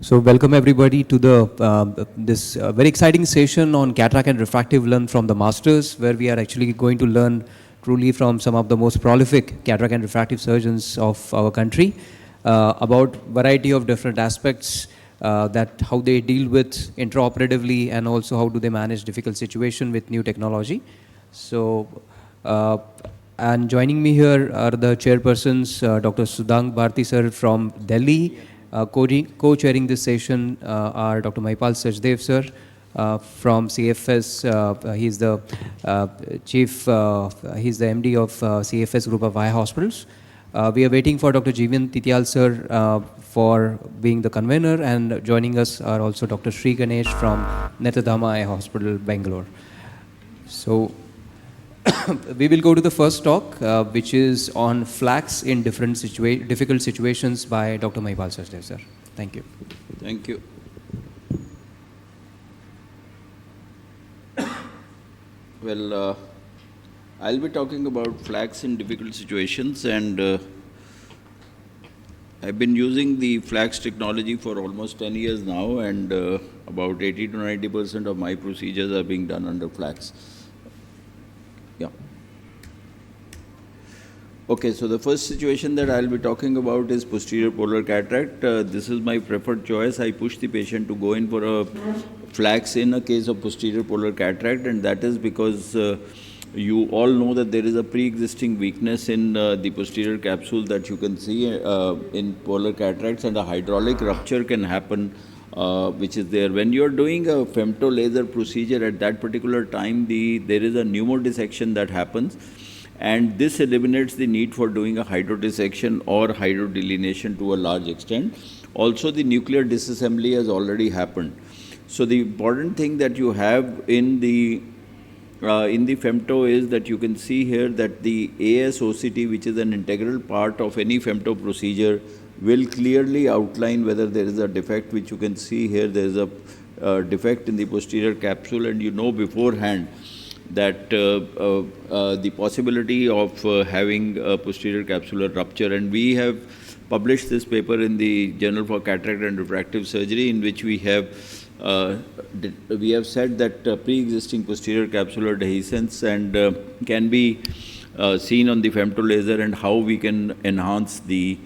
So welcome everybody to this very exciting session on cataract and refractive learn from the masters, where we are actually going to learn truly from some of the most prolific cataract and refractive surgeons of our country about variety of different aspects that how they deal with intraoperatively and also how do they manage difficult situation with new technology. So and joining me here are the chairpersons, Dr. Sudhang Bharti sir from Delhi. Co-chairing this session are Dr. Mahipal Sachdev sir from CFS. He's the he's the MD of CFS Group of Eye Hospitals. We are waiting for Dr. Jeevan Titial sir for being the convener, and joining us are also Dr. Sri Ganesh from Netradhama Eye Hospital, Bangalore. So we will go to the first talk, which is on flax in difficult situations by Dr. Mahipal Sachdev sir. Thank you. Thank you. Well, I'll be talking about flax in difficult situations, and I've been using the flax technology for almost 10 years now, and about 80 to 90% of my procedures are being done under flax. Yeah. Okay, so the first situation that I'll be talking about is posterior polar cataract. This is my preferred choice. I push the patient to go in for a flax in a case of posterior polar cataract, and that is because you all know that there is a pre-existing weakness in the posterior capsule that you can see in polar cataracts, and a hydraulic rupture can happen, which is there. When you're doing a femto laser procedure at that particular time, there is a pneumodissection that happens, and this eliminates the need for doing a hydrodissection or hydrodelineation to a large extent. Also, the nuclear disassembly has already happened. So the important thing that you have in the femto is that you can see here that the AIOCMTC2, which is an integral part of any femto procedure, will clearly outline whether there is a defect, which you can see here. There is a defect in the posterior capsule, and you know beforehand that the possibility of having a posterior capsular rupture. And we have published this paper in the Journal for Cataract and Refractive Surgery, in which we have said that pre-existing posterior capsular dehiscence and can be seen on the femto laser, and how we can enhance the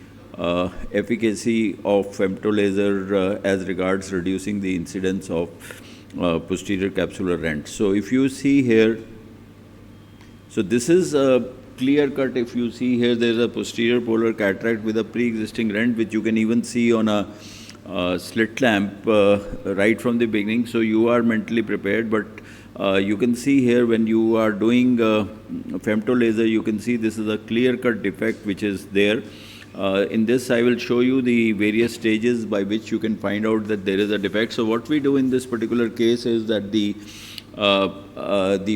efficacy of femto laser as regards reducing the incidence of posterior capsular rent. So if you see here, so this is a clear cut. If you see here, there is a posterior polar cataract with a pre-existing rent, which you can even see on a slit lamp right from the beginning. So you are mentally prepared, but you can see here when you are doing femto laser, you can see this is a clear cut defect which is there. In this, I will show you the various stages by which you can find out that there is a defect. So what we do in this particular case is that the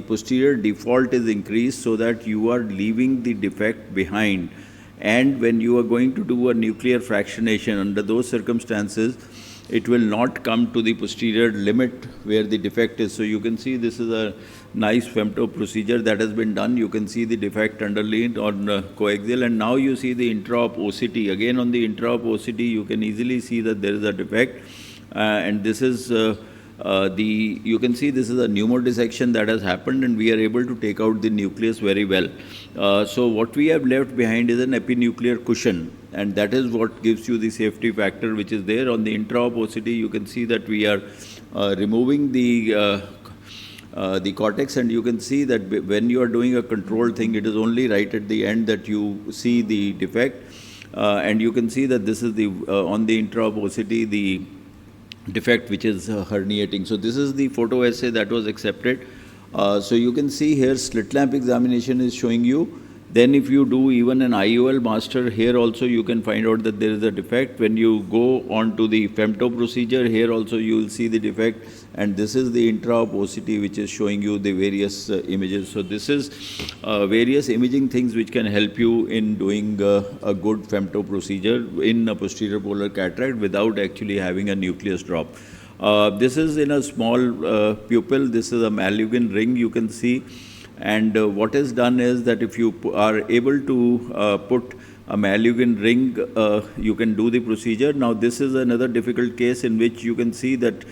posterior default is increased so that you are leaving the defect behind. And when you are going to do a nuclear fractionation, under those circumstances, it will not come to the posterior limit where the defect is. So you can see this is a nice femto procedure that has been done. You can see the defect underlaid on coaxial, and now you see the intraop OCT. Again, on the intraop OCT, you can easily see that there is a defect, and this is you can see this is a pneumodissection that has happened, and we are able to take out the nucleus very well. So what we have left behind is an epinuclear cushion, and that is what gives you the safety factor which is there. On the intraop OCT, you can see that we are removing the cortex, and you can see that when you are doing a controlled thing, it is only right at the end that you see the defect, and you can see that this is the on the intraop OCT the defect which is herniating. So this is the photo essay that was accepted. So you can see here slit lamp examination is showing you. Then if you do even an IOL master, here also you can find out that there is a defect. When you go on to the femto procedure, here also you will see the defect, and this is the intraop OCT which is showing you the various images. So this is various imaging things which can help you in doing a good femto procedure in a posterior polar cataract without actually having a nucleus drop. This is in a small pupil. This is a Malugin ring you can see. And what is done is that if you are able to put a Malyugin ring, you can do the procedure. Now, this is another difficult case in which you can see that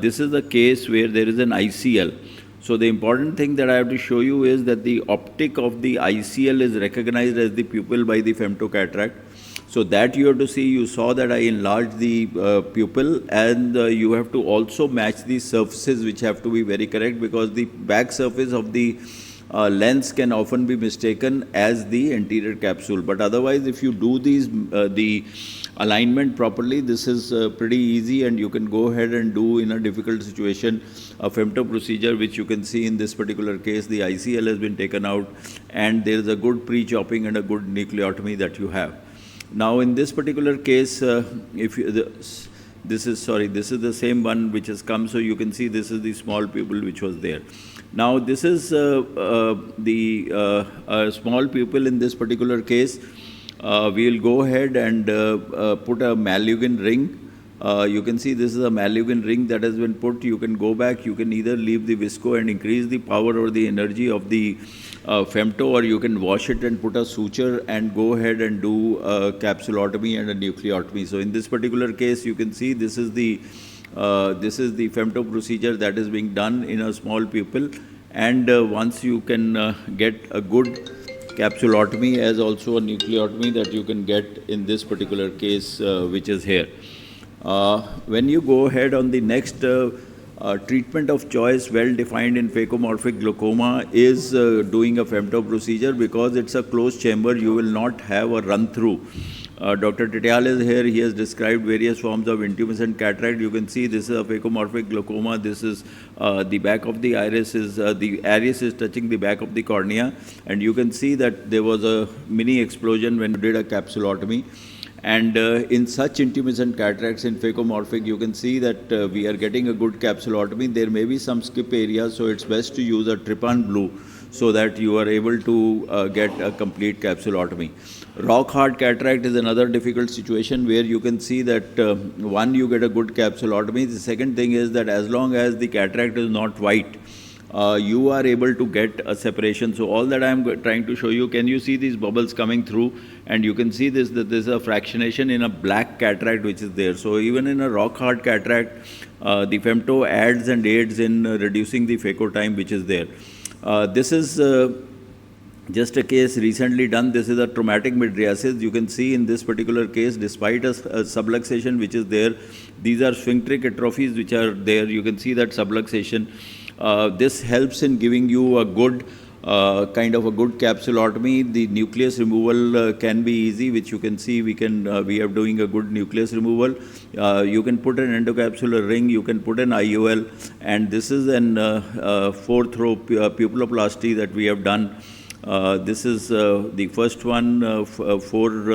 this is a case where there is an ICL. So the important thing that I have to show you is that the optic of the ICL is recognized as the pupil by the femtocataract. So that you have to see, you saw that I enlarged the pupil, and you have to also match the surfaces, which have to be very correct, because the back surface of the lens can often be mistaken as the anterior capsule. But otherwise, if you do these the alignment properly, this is pretty easy, and you can go ahead and do in a difficult situation a femto procedure, which you can see in this particular case. The ICL has been taken out, and there is a good pre-chopping and a good nucleotomy that you have. Now, in this particular case, if you, this is the same one which has come. So you can see this is the small pupil which was there. Now, this is the small pupil in this particular case. We'll go ahead and put a Malyugin ring. You can see this is a Malyugin ring that has been put. You can go back. You can either leave the visco and increase the power or the energy of the femto, or you can wash it and put a suture and go ahead and do a capsulotomy and a nucleotomy. So in this particular case, you can see this is the femto procedure that is being done in a small pupil. And once you can get a good capsulotomy as also a nucleotomy that you can get in this particular case, which is here. When you go ahead on the next treatment of choice, well defined in phacomorphic glaucoma, is doing a femto procedure, because it's a closed chamber. You will not have a run through. Dr. Tityal is here. He has described various forms of intumescent cataract. You can see this is a phacomorphic glaucoma. This is the back of the iris is the iris is touching the back of the cornea, and you can see that there was a mini explosion when you did a capsulotomy. And in such intumescent cataracts in phacomorphic, you can see that we are getting a good capsulotomy. There may be some skip areas, so it's best to use a trypan blue so that you are able to get a complete capsulotomy. Rock hard cataract is another difficult situation where you can see that one, you get a good capsulotomy. The second thing is that as long as the cataract is not white, you are able to get a separation. So all that I am trying to show you, can you see these bubbles coming through? And you can see this, that there is a fractionation in a black cataract which is there. So even in a rock hard cataract, the femto adds and aids in reducing the phaco time which is there. This is just a case recently done. This is a traumatic mydriasis. You can see in this particular case, despite a subluxation which is there, these are sphincteric atrophies which are there. You can see that subluxation. This helps in giving you a good kind of a good capsulotomy. The nucleus removal can be easy, which you can see. We are doing a good nucleus removal. You can put an endocapsular ring. You can put an IOL, and this is an 4-throw pupilloplasty that we have done. This is the first one, 4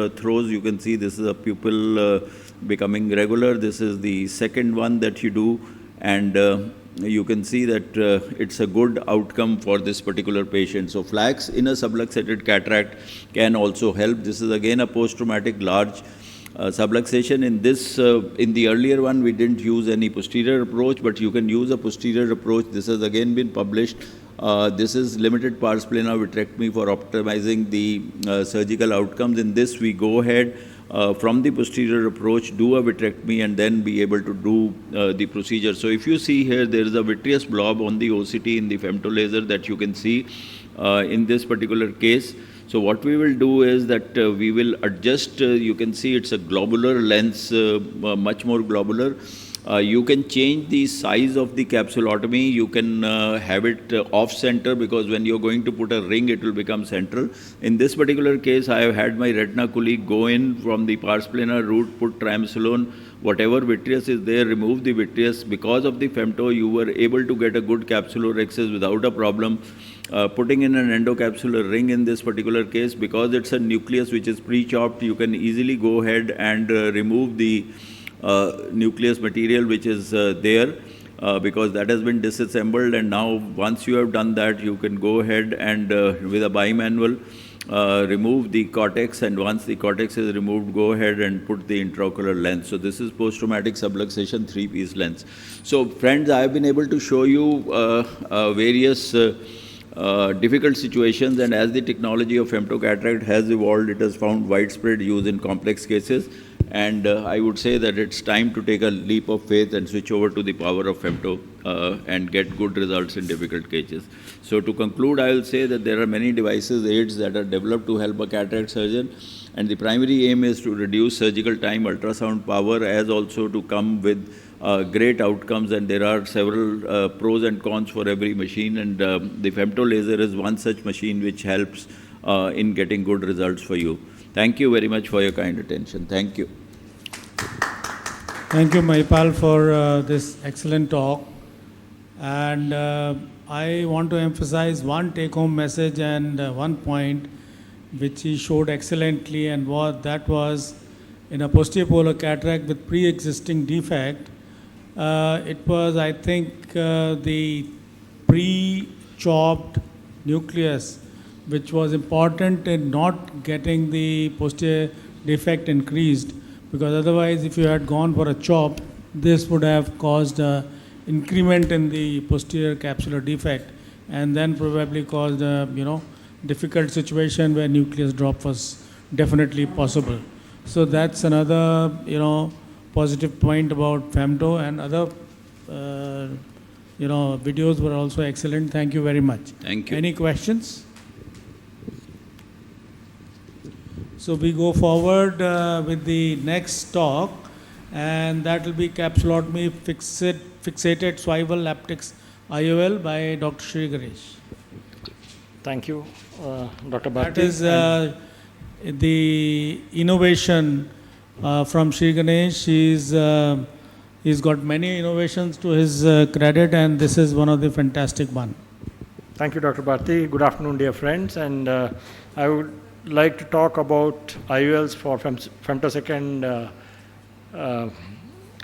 throws. You can see this is a pupil becoming regular. This is the second one that you do, and you can see that it's a good outcome for this particular patient. So flax in a subluxated cataract can also help. This is again a post-traumatic large subluxation. In this, in the earlier one, we didn't use any posterior approach, but you can use a posterior approach. This has again been published. This is limited pars plana vitrectomy for optimizing the surgical outcomes. In this, we go ahead from the posterior approach, do a vitrectomy, and then be able to do the procedure. So if you see here, there is a vitreous blob on the OCT in the femtolaser that you can see in this particular case. So what we will do is that we will adjust, you can see it's a globular lens, much more globular. You can change the size of the capsulotomy. You can have it off-center, because when you're going to put a ring, it will become central. In this particular case, I have had my retina colleague go in from the pars plana route, put triamcinolone, whatever vitreous is there, remove the vitreous. Because of the femto, you were able to get a good capsulorhexis without a problem. Putting in an endocapsular ring in this particular case, because it's a nucleus which is pre-chopped, you can easily go ahead and remove the nucleus material which is there, because that has been disassembled. And now once you have done that, you can go ahead and with a bimanual remove the cortex, and once the cortex is removed, go ahead and put the intraocular lens. So this is post-traumatic subluxation 3-piece lens. So friends, I have been able to show you various difficult situations, and as the technology of femtocataract has evolved, it has found widespread use in complex cases. And I would say that it's time to take a leap of faith and switch over to the power of femto and get good results in difficult cases. So to conclude, I will say that there are many devices, aids that are developed to help a cataract surgeon, and the primary aim is to reduce surgical time, ultrasound power, as also to come with great outcomes, and there are several pros and cons for every machine, and the femto laser is one such machine which helps in getting good results for you. Thank you very much for your kind attention. Thank you. Thank you, Mahipal, for this excellent talk. And I want to emphasize one take-home message and one point which he showed excellently, and that was in a posterior polar cataract with pre-existing defect. It was, I think, the pre-chopped nucleus which was important in not getting the posterior defect increased, because otherwise if you had gone for a chop, this would have caused an increment in the posterior capsular defect and then probably caused a difficult situation where nucleus drop was definitely possible. So that's another positive point about femto, and other videos were also excellent. Thank you very much. Thank you. Any questions? So we go forward with the next talk, and that will be capsulotomy fixated swivel haptics IOL by Dr. Sri Ganesh. Thank you, Dr. Bharti. That is the innovation from Sri Ganesh. He's got many innovations to his credit, and this is one of the fantastic one. Thank you, Dr. Bharti. Good afternoon, dear friends. And I would like to talk about IOLs for femtosecond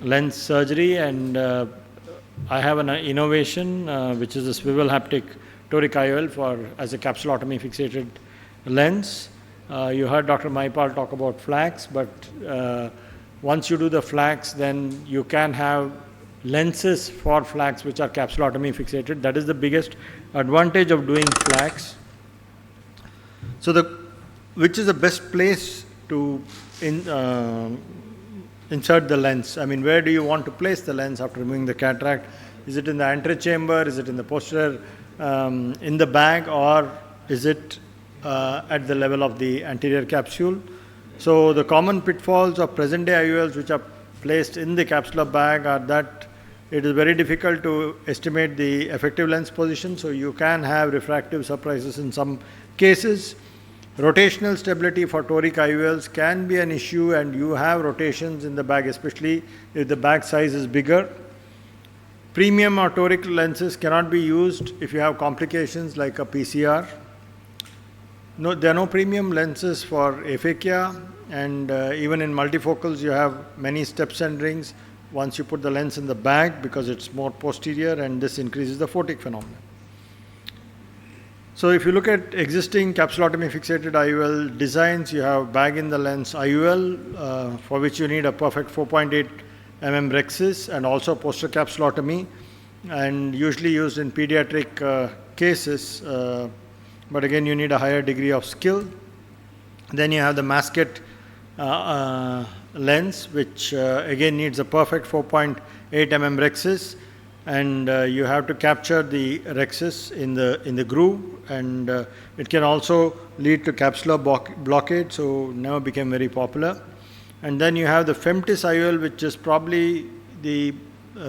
lens surgery, and I have an innovation which is a swivel haptic toric IOL as a capsulotomy fixated lens. You heard Dr. Mahipal talk about flax, but once you do the flax, then you can have lenses for flax which are capsulotomy fixated. That is the biggest advantage of doing flax. So which is the best place to insert the lens? I mean, where do you want to place the lens after removing the cataract? Is it in the antechamber? Is it in the posterior, in the bag, or is it at the level of the anterior capsule? So the common pitfalls of present-day IOLs which are placed in the capsular bag are that it is very difficult to estimate the effective lens position, so you can have refractive surprises in some cases. Rotational stability for toric IOLs can be an issue, and you have rotations in the bag, especially if the bag size is bigger. Premium or toric lenses cannot be used if you have complications like a PCR. No, there are no premium lenses for aphakia, and even in multifocals you have many steps and rings once you put the lens in the bag, because it's more posterior, and this increases the photic phenomenon. So if you look at existing capsulotomy fixated IOL designs, you have bag in the lens IOL for which you need a perfect 4.8 mm rhexis and also posterior capsulotomy, and usually used in pediatric cases, but again you need a higher degree of skill. Then you have the masket lens, which again needs a perfect 4.8 mm rhexis, and you have to capture the rhexis in the groove, and it can also lead to capsular blockade, so never became very popular. And then you have the Femtis IOL, which is probably the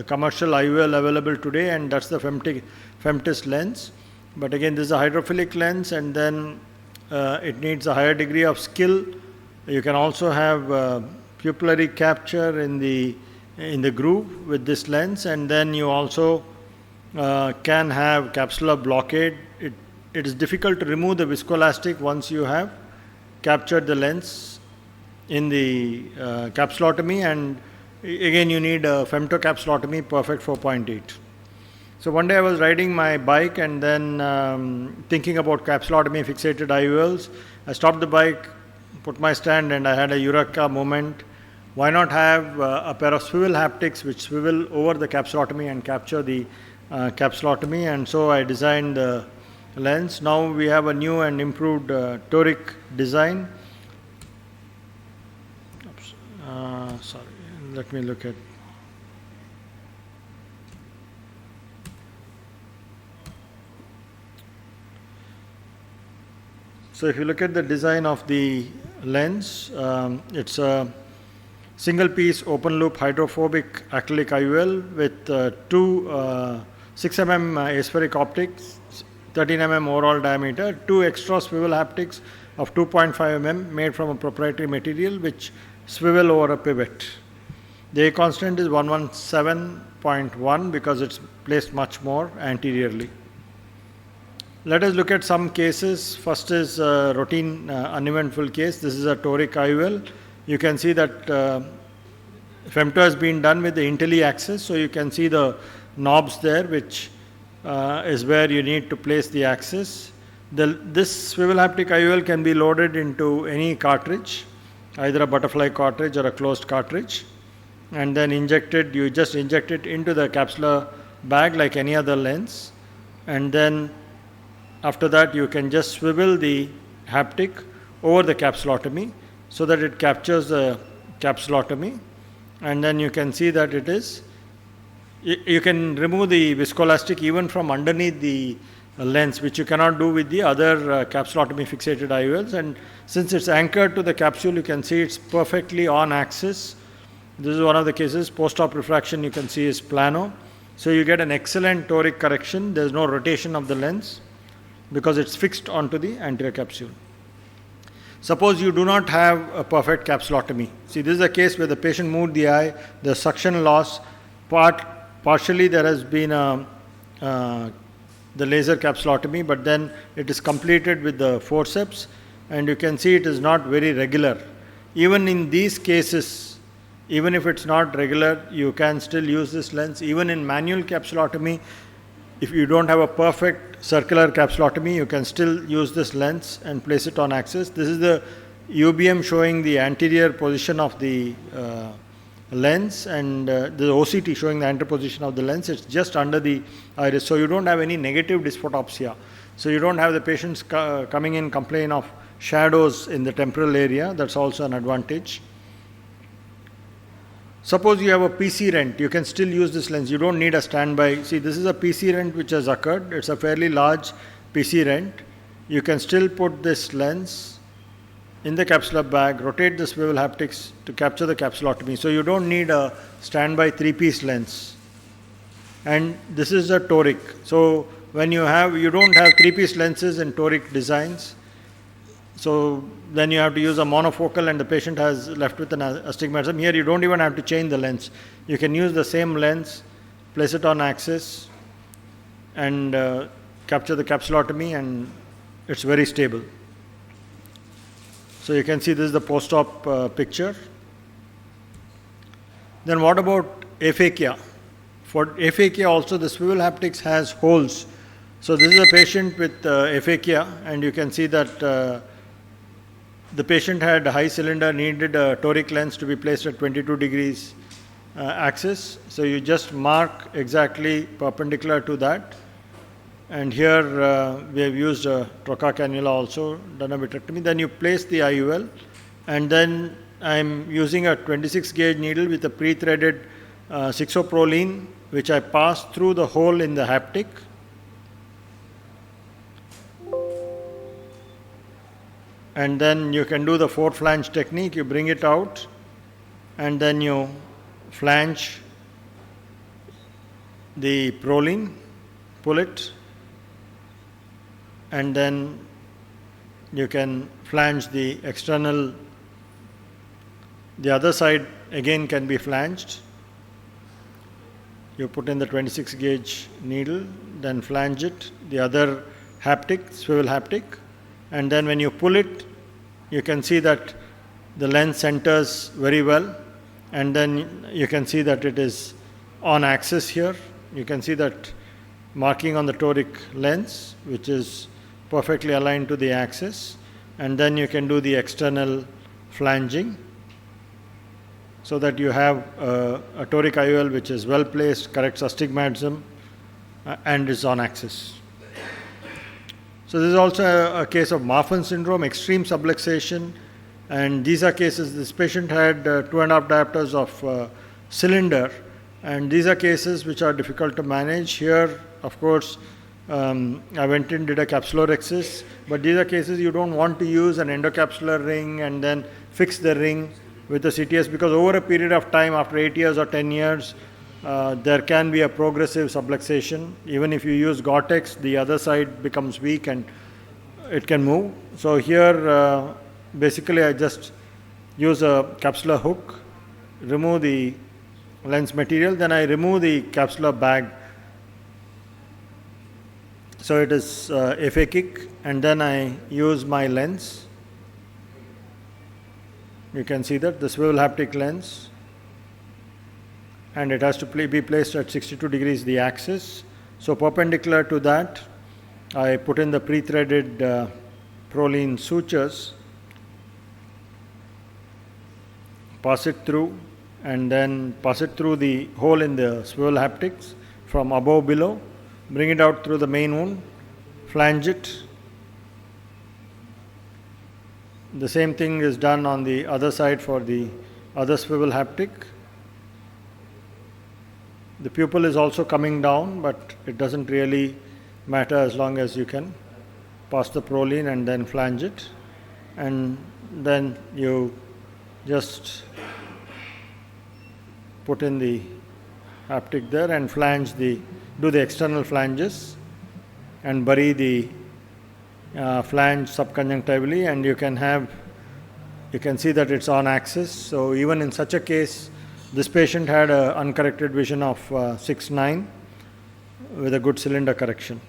commercial IOL available today, and that's the Femtis lens. But again, this is a hydrophilic lens, and then it needs a higher degree of skill. You can also have pupillary capture in the groove with this lens, and then you also can have capsular blockade. It is difficult to remove the viscoelastic once you have captured the lens in the capsulotomy, and again you need a femtocapsulotomy perfect 4.8. So one day I was riding my bike and then thinking about capsulotomy fixated IOLs. I stopped the bike, put my stand, and I had a eureka moment. Why not have a pair of swivel haptics which swivel over the capsulotomy and capture the capsulotomy? And so I designed the lens. Now we have a new and improved toric design. Oops. Sorry, let me look at. So if you look at the design of the lens, it's a single piece open loop hydrophobic acrylic IOL with two 6 mm aspheric optics, 13 mm overall diameter, two extra swivel haptics of 2.5 mm made from a proprietary material which swivel over a pivot. The A constant is 117.1 because it's placed much more anteriorly. Let us look at some cases. First is a routine uneventful case. This is a toric IOL. You can see that femto has been done with the Intelli axis, so you can see the knobs there, which is where you need to place the axis. This swivel haptic IOL can be loaded into any cartridge, either a butterfly cartridge or a closed cartridge, and then injected. You just inject it into the capsular bag like any other lens, and then after that you can just swivel the haptic over the capsulotomy so that it captures the capsulotomy, and then you can see that it is. You can remove the viscoelastic even from underneath the lens, which you cannot do with the other capsulotomy fixated IOLs. And since it's anchored to the capsule, you can see it's perfectly on axis. This is one of the cases. Post-op refraction you can see is plano. So you get an excellent toric correction. There's no rotation of the lens because it's fixed onto the anterior capsule. Suppose you do not have a perfect capsulotomy. See, this is a case where the patient moved the eye, the suction loss, partially there has been the laser capsulotomy, but then it is completed with the forceps, and you can see it is not very regular. Even in these cases, even if it's not regular, you can still use this lens. Even in manual capsulotomy, if you don't have a perfect circular capsulotomy, you can still use this lens and place it on axis. This is the UBM showing the anterior position of the lens, and the OCT showing the anterior position of the lens. It's just under the iris, so you don't have any negative dysphotopsia. So you don't have the patients coming in complain of shadows in the temporal area. That's also an advantage. Suppose you have a PC rent, you can still use this lens. You don't need a standby. See, this is a PC rent which has occurred. It's a fairly large PC rent. You can still put this lens in the capsular bag, rotate the swivel haptics to capture the capsulotomy. So you don't need a standby 3-piece lens. And this is a toric. So when you don't have 3-piece lenses in toric designs, so then you have to use a monofocal and the patient has left with an astigmatism. Here you don't even have to change the lens. You can use the same lens, place it on axis, and capture the capsulotomy, and it's very stable. So you can see this is the post-op picture. Then what about aphakia? For aphakia also the swivel haptics has holes. So this is a patient with aphakia, and you can see that the patient had high cylinder, needed a toric lens to be placed at 22 degrees axis. So you just mark exactly perpendicular to that. And here we have used a trocar cannula also, done a vitrectomy. Then you place the IOL, and then I'm using a 26 gauge needle with a pre-threaded 6-O-proline, which I pass through the hole in the haptic. And then you can do the 4-flange technique. You bring it out, and then you flange the proline, pull it, and then you can flange the external. The other side again can be flanged. You put in the 26 gauge needle, then flange it, the other haptic, swivel haptic, and then when you pull it, you can see that the lens centers very well, and then you can see that it is on axis here. You can see that marking on the toric lens, which is perfectly aligned to the axis, and then you can do the external flanging so that you have a toric IOL which is well placed, corrects astigmatism, and is on axis. So this is also a case of Marfan syndrome, extreme subluxation, and these are cases, this patient had 2.5 diopters of cylinder, and these are cases which are difficult to manage. Here, of course, I went in, did a capsulorhexis, but these are cases you don't want to use an endocapsular ring and then fix the ring with the CTS, because over a period of time, after 8 years or 10 years, there can be a progressive subluxation. Even if you use Gore-Tex, the other side becomes weak and it can move. So here, basically I just use a capsular hook, remove the lens material, then I remove the capsular bag. So it is aphakic, and then I use my lens. You can see that, the swivel haptic lens, and it has to be placed at 62 degrees the axis. So perpendicular to that, I put in the pre-threaded Prolene sutures, pass it through, and then pass it through the hole in the swivel haptics from above below, bring it out through the main wound, flange it. The same thing is done on the other side for the other swivel haptic. The pupil is also coming down, but it doesn't really matter as long as you can pass the Prolene and then flange it. And then you just put in the haptic there and flange do the external flanges and bury the flange subconjunctivally, and you can see that it's on axis. So even in such a case, this patient had an uncorrected vision of 6/9 with a good cylinder correction.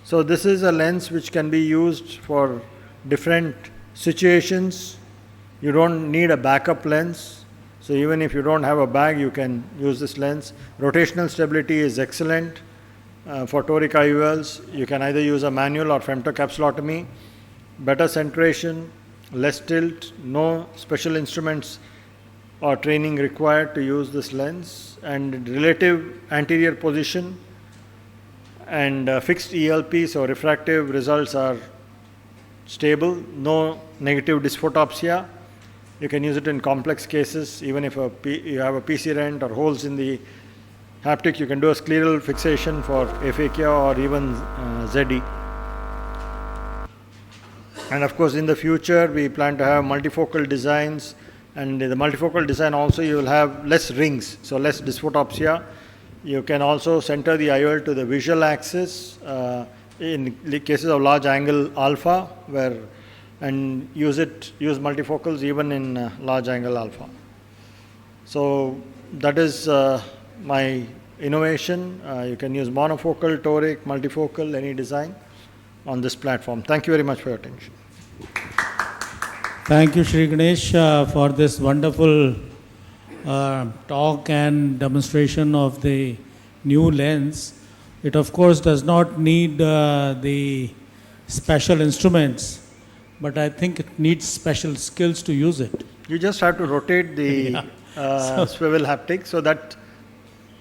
So this is a lens which can be used for different situations. You don't need a backup lens. So even if you don't have a bag, you can use this lens. Rotational stability is excellent. For toric IOLs, you can either use a manual or femtocapsulotomy. Better centration, less tilt, no special instruments or training required to use this lens, and relative anterior position and fixed ELP, so refractive results are stable, no negative dysphotopsia. You can use it in complex cases, even if you have a PC rent or holes in the haptic, you can do a scleral fixation for aphakia or even ZE. And of course, in the future, we plan to have multifocal designs, and in the multifocal design also you will have less rings, so less dysphotopsia. You can also center the IOL to the visual axis in the cases of large angle alpha, and use multifocals even in large angle alpha. So that is my innovation. You can use monofocal, toric, multifocal, any design on this platform. Thank you very much for your attention. Thank you, Shri Ganesh, for this wonderful talk and demonstration of the new lens. It of course does not need the special instruments, but I think it needs special skills to use it. You just have to rotate the swivel haptic, so that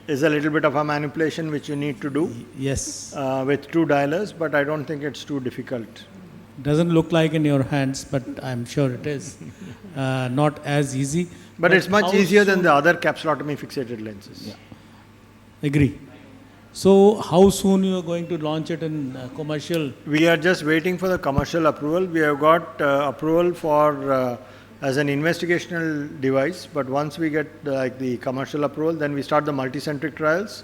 is a little bit of a manipulation which you need to do. Yes. With two dialers, but I don't think it's too difficult. Doesn't look like in your hands, but I'm sure it is. Not as easy. But it's much easier than the other capsulotomy fixated lenses. Yeah. Agree. So how soon you are going to launch it in commercial? We are just waiting for the commercial approval. We have got approval for as an investigational device, but once we get the commercial approval, then we start the multicentric trials,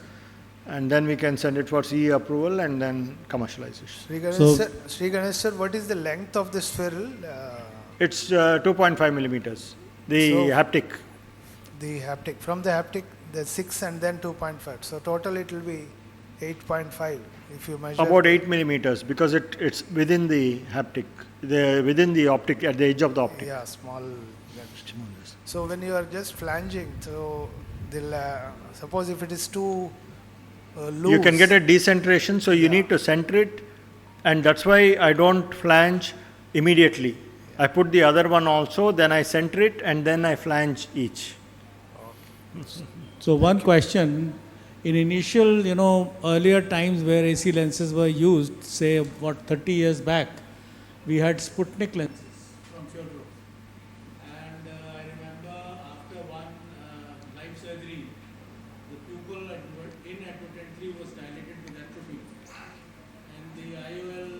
and then we can send it for CE approval and then commercialization. Sri Ganesh sir, what is the length of this ferrule? It's 2.5 millimeters, the haptic. The haptic, from the haptic, the 6 and then 2.5. So total it will be 8.5 if you measure. About 8 millimeters, because it's within the haptic, within the optic, at the edge of the optic. Yeah, small. So when you are just flanging, so suppose if it is too loose. You can get a decentration, so you need to center it, and that's why I don't flange immediately. I put the other one also, then I center it, and then I flange each. So one question, in initial, earlier times where AC lenses were used, say, 30 years back, we had Sputnik lenses from Fyodorov. And I remember after one light surgery, the pupil inadvertently was dilated with atrophy. And the IOL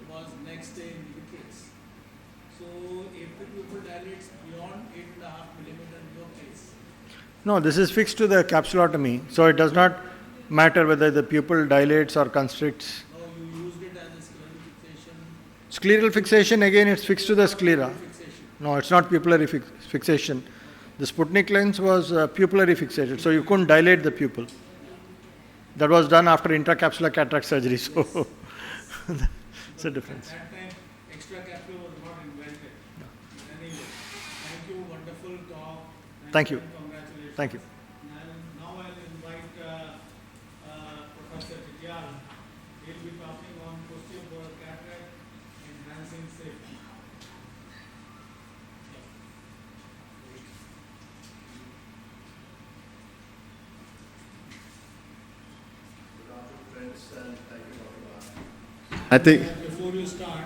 was next day in the case. So if the pupil dilates beyond 8.5 millimeter in your case. No, this is fixed to the capsulotomy, so it does not matter whether the pupil dilates or constricts. No, you used it as a scleral fixation. Scleral fixation, again, it's fixed to the sclera. Fixation. No, it's not pupillary fixation. The Sputnik lens was pupillary fixated, so you couldn't dilate the pupil. That was done after intracapsular cataract surgery, so it's a difference. At that time, extracapsular was not invented. Anyway, thank you, wonderful talk. Thank you. And congratulations. Thank you. And now I'll invite Professor Tityal. He'll be talking on posterior cataract enhancing safety. I think Before you start,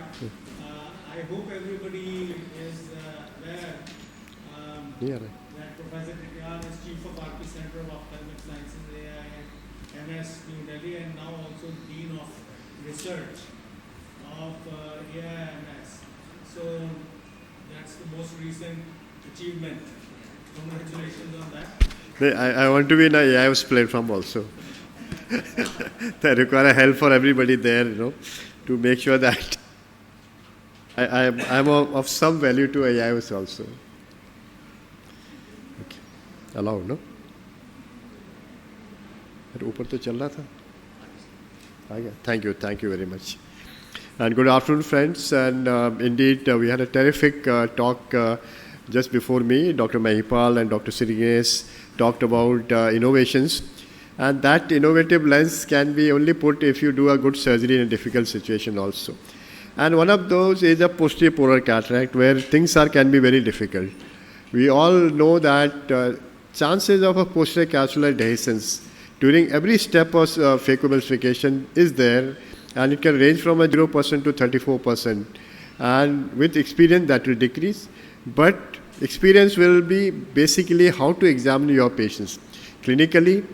I hope everybody is aware that Professor Tityal is Chief of RP Center of Ophthalmic Sciences, AIOCMTC2, New Delhi, and now also Dean of Research of AIMS. So that's the most recent achievement. Congratulations on that. I want to be in a AIOS platform also. They require help for everybody there, to make sure that I'm of some value to AIOS also. Okay. Allowed, no? ऊपर तो चल रहा था. Thank you very much. And good afternoon, friends. And indeed, we had a terrific talk just before me. Dr. Mahipal and Dr. Sirignes talked about innovations. And that innovative lens can be only put if you do a good surgery in a difficult situation also. And one of those is a posterior polar cataract, where things can be very difficult. We all know that chances of a posterior capsular dehiscence during every step of phacoemulsification is there, and it can range from 0% to 34%. And with experience, that will decrease. But experience will be basically how to examine your patients clinically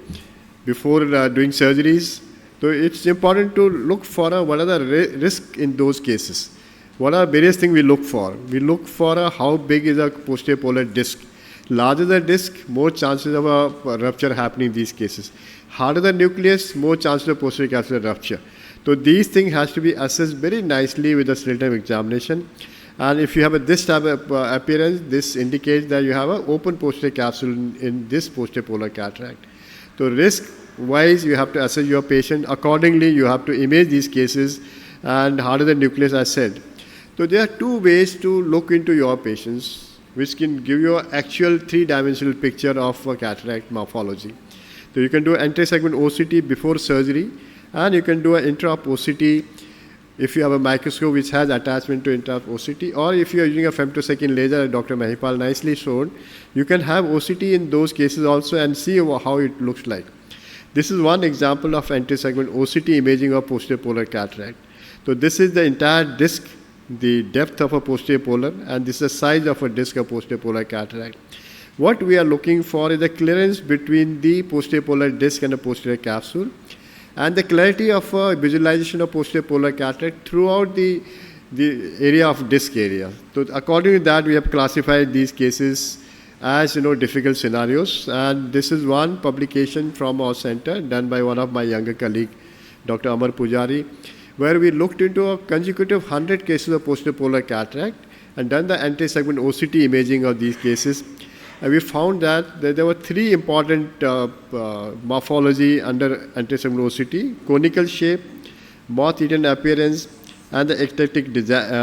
before doing surgeries. So it's important to look for what are the risks in those cases. What are various things we look for? We look for how big is a posterior polar disc. Larger the disc, more chances of a rupture happening in these cases. Harder the nucleus, more chances of posterior capsular rupture. So these things has to be assessed very nicely with a real-time examination. And if you have this type of appearance, this indicates that you have an open posterior capsule in this posterior polar cataract. So risk-wise, you have to assess your patient. Accordingly, you have to image these cases and harder the nucleus, as said. So there are two ways to look into your patients, which can give you an actual three-dimensional picture of a cataract morphology. So you can do anti-segment OCT before surgery, and you can do an intra-op OCT if you have a microscope which has attachment to intra-op OCT, or if you are using a femtosecond laser, as Dr. Mahipal nicely showed, you can have OCT in those cases also and see how it looks like. This is one example of anti-segment OCT imaging of posterior polar cataract. So this is the entire disc, the depth of a posterior polar, and this is the size of a disc of posterior polar cataract. What we are looking for is the clearance between the posterior polar disc and the posterior capsule, and the clarity of visualization of posterior polar cataract throughout the area of disc area. So according to that, we have classified these cases as difficult scenarios, and this is one publication from our center done by one of my younger colleague, Dr. Amar Pujari, where we looked into a consecutive 100 cases of posterior polar cataract and done the anti-segment OCT imaging of these cases. And we found that there were three important morphology under anti-segment OCT: conical shape, moth-eaten appearance, and the eclectic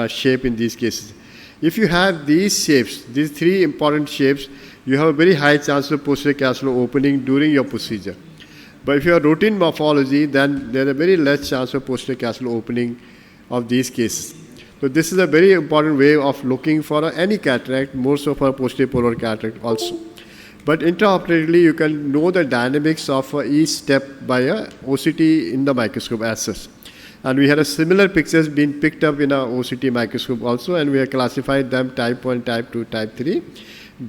shape in these cases. If you have these shapes, these three important shapes, you have a very high chance of posterior capsular opening during your procedure. But if you have routine morphology, then there is a very less chance of posterior capsular opening of these cases. So this is a very important way of looking for any cataract, more so for posterior polar cataract also. But intraoperatively, you can know the dynamics of each step by a OCT in the microscope as such. And we had a similar pictures being picked up in our OCT microscope also, and we have classified them type 1, type 2, type 3,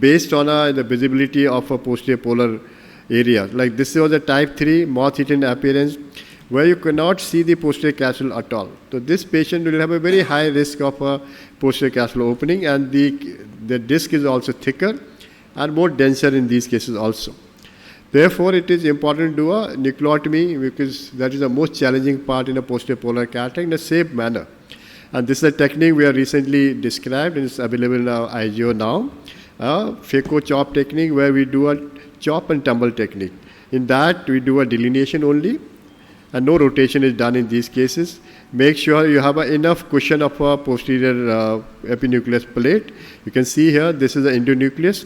based on the visibility of a posterior polar area. Like this was a type 3 moth-eaten appearance, where you cannot see the posterior capsule at all. So this patient will have a very high risk of a posterior capsule opening, and the disc is also thicker and more denser in these cases also. Therefore, it is important to do a nucleotomy, because that is the most challenging part in a posterior polar cataract, in a safe manner. And this is a technique we have recently described, and it's available in our IGO now. A phaco chop technique, where we do a chop and tumble technique. In that, we do a delineation only, and no rotation is done in these cases. Make sure you have enough cushion of a posterior epinucleus plate. You can see here, this is the endonucleus.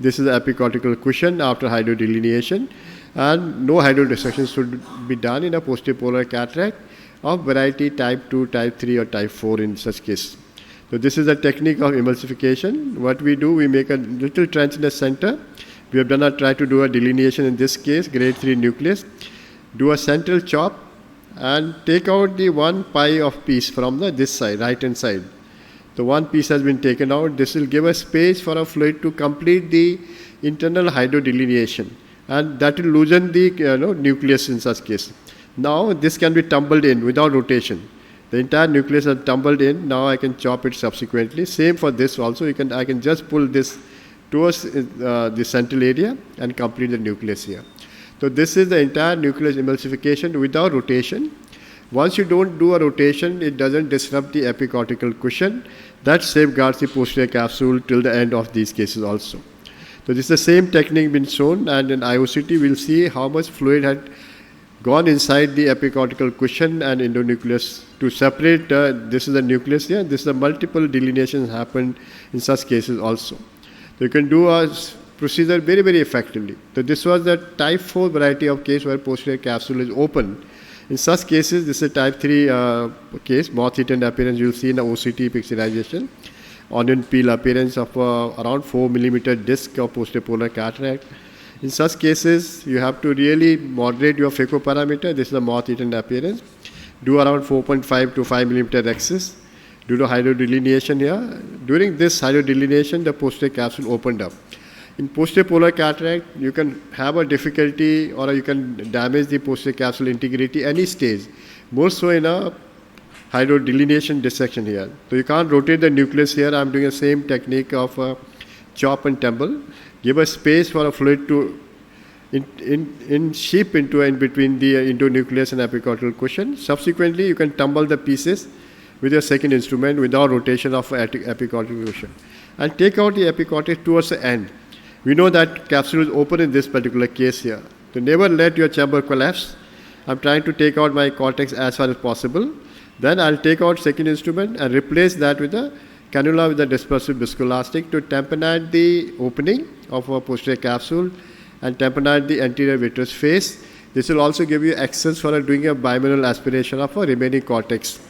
This is the epicortical cushion after hydrodelineation, and no hydrodissection should be done in a posterior polar cataract of variety type 2, type 3 or type 4 in such case. So this is a technique of emulsification. What we do, we make a little trench in the center. We have tried to do a delineation in this case, grade 3 nucleus. Do a central chop and take out the one pi of piece from this side, right hand side. The one piece has been taken out. This will give a space for a fluid to complete the internal hydrodelineation, and that will loosen the nucleus in such case. Now this can be tumbled in without rotation. The entire nucleus is tumbled in. Now I can chop it subsequently. Same for this also. I can just pull this towards the central area and complete the nucleus here. So this is the entire nucleus emulsification without rotation. Once you don't do a rotation, it doesn't disrupt the epicortical cushion. That safeguards the posterior capsule till the end of these cases also. So this is the same technique been shown, and in IOCT we'll see how much fluid had gone inside the epicortical cushion and endonucleus to separate. This is the nucleus here. This is the multiple delineations happened in such cases also. So you can do a procedure very, very effectively. So this was the type 4 variety of case where posterior capsule is open. In such cases, this is a type 3 case, moth-eaten appearance you will see in the OCT pixelization, onion peel appearance of around 4 millimeter disc of posterior polar cataract. In such cases, you have to really moderate your phaco parameter. This is the moth-eaten appearance. Do around 4.5 to 5 millimeter rhexis. Do the hydrodelineation here. During this hydrodelineation, the posterior capsule opened up. In posterior polar cataract, you can have a difficulty, or you can damage the posterior capsule integrity any stage, more so in a hydrodelineation dissection here. So you can't rotate the nucleus here. I'm doing the same technique of chop and tumble. Give a space for a fluid to sheep in between the endonucleus and epicortical cushion. Subsequently, you can tumble the pieces with your second instrument without rotation of epicortical cushion, and take out the epicortex towards the end. We know that capsule is open in this particular case here. So never let your chamber collapse. I'm trying to take out my cortex as far as possible. Then I'll take out second instrument and replace that with a cannula with a dispersive viscoelastic to tamponade the opening of a posterior capsule and tamponade the anterior vitreous face. This will also give you access for doing a bimanual aspiration of a remaining cortex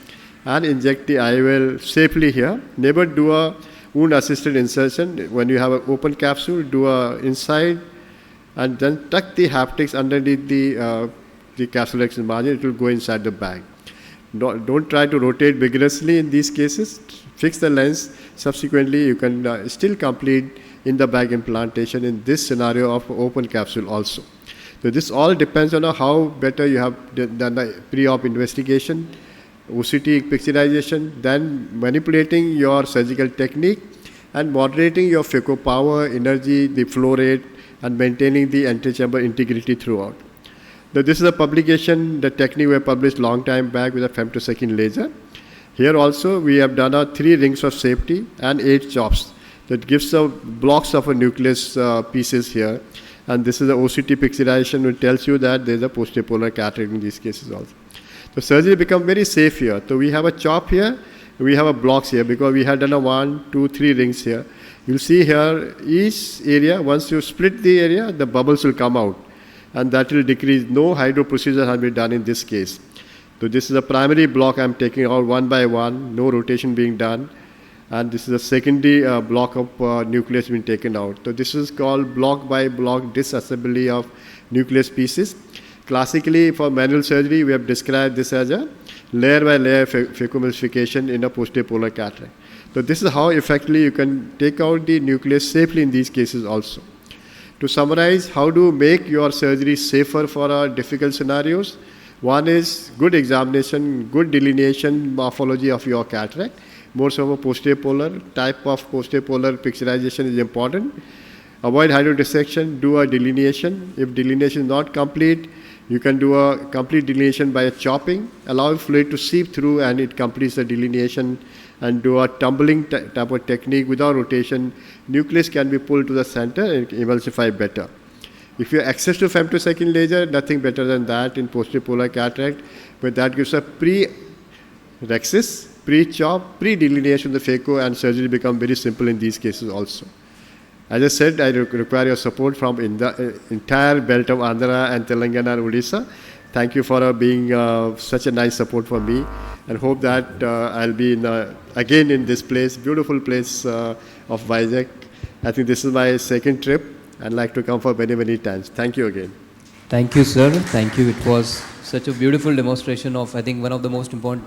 and inject the IOL safely here. Never do a wound-assisted insertion. When you have an open capsule, do a inside and then tuck the haptics underneath the capsulation margin. It will go inside the bag. Don't try to rotate vigorously in these cases. Fix the lens. Subsequently, you can still complete in the bag implantation in this scenario of open capsule also. So this all depends on how better you have done the pre-op investigation, OCT pixelization, then manipulating your surgical technique and moderating your phaco power, energy, the flow rate, and maintaining the antechamber integrity throughout. Now, this is a publication, the technique we published long time back with a femtosecond laser. Here also we have done 3 rings of safety and 8 chops. That gives blocks of a nucleus pieces here. And this is the OCT pixelization which tells you that there is a posterior polar cataract in these cases also. So surgery becomes very safe here. So we have a chop here, we have a blocks here because we had done 1, 2, 3 rings here. You'll see here each area, once you split the area, the bubbles will come out. And that will decrease. No hydro procedure has been done in this case. So this is a primary block I'm taking out one by one, no rotation being done. and this is a secondary block of nucleus being taken out. So this is called block by block disassembly of nucleus pieces. Classically, for manual surgery, we have described this as a layer by layer phacoemulsification in a posterior polar cataract. So this is how effectively you can take out the nucleus safely in these cases also. To summarize, how to make your surgery safer for difficult scenarios? One is good examination, good delineation, morphology of your cataract. More so a posterior polar, type of posterior polar picturization is important. Avoid hydrodissection, do a delineation. If delineation is not complete, you can do a complete delineation by a chopping, allow fluid to seep through and it completes the delineation, and do a tumbling type of technique without rotation. Nucleus can be pulled to the center and emulsify better. If you have access to femtosecond laser, nothing better than that in posterior polar cataract, but that gives a pre-rexis, pre-chop, pre-delineation of the phaco, and surgery become very simple in these cases also. As I said, I require your support from the entire belt of Andhra and Telangana and Odisha. Thank you for being such a nice support for me, and hope that I'll be again in this place, beautiful place of Vizag. I think this is my second trip. I'd like to come for many, many times. Thank you again. Thank you, sir. Thank you. It was such a beautiful demonstration of, I think, one of the most important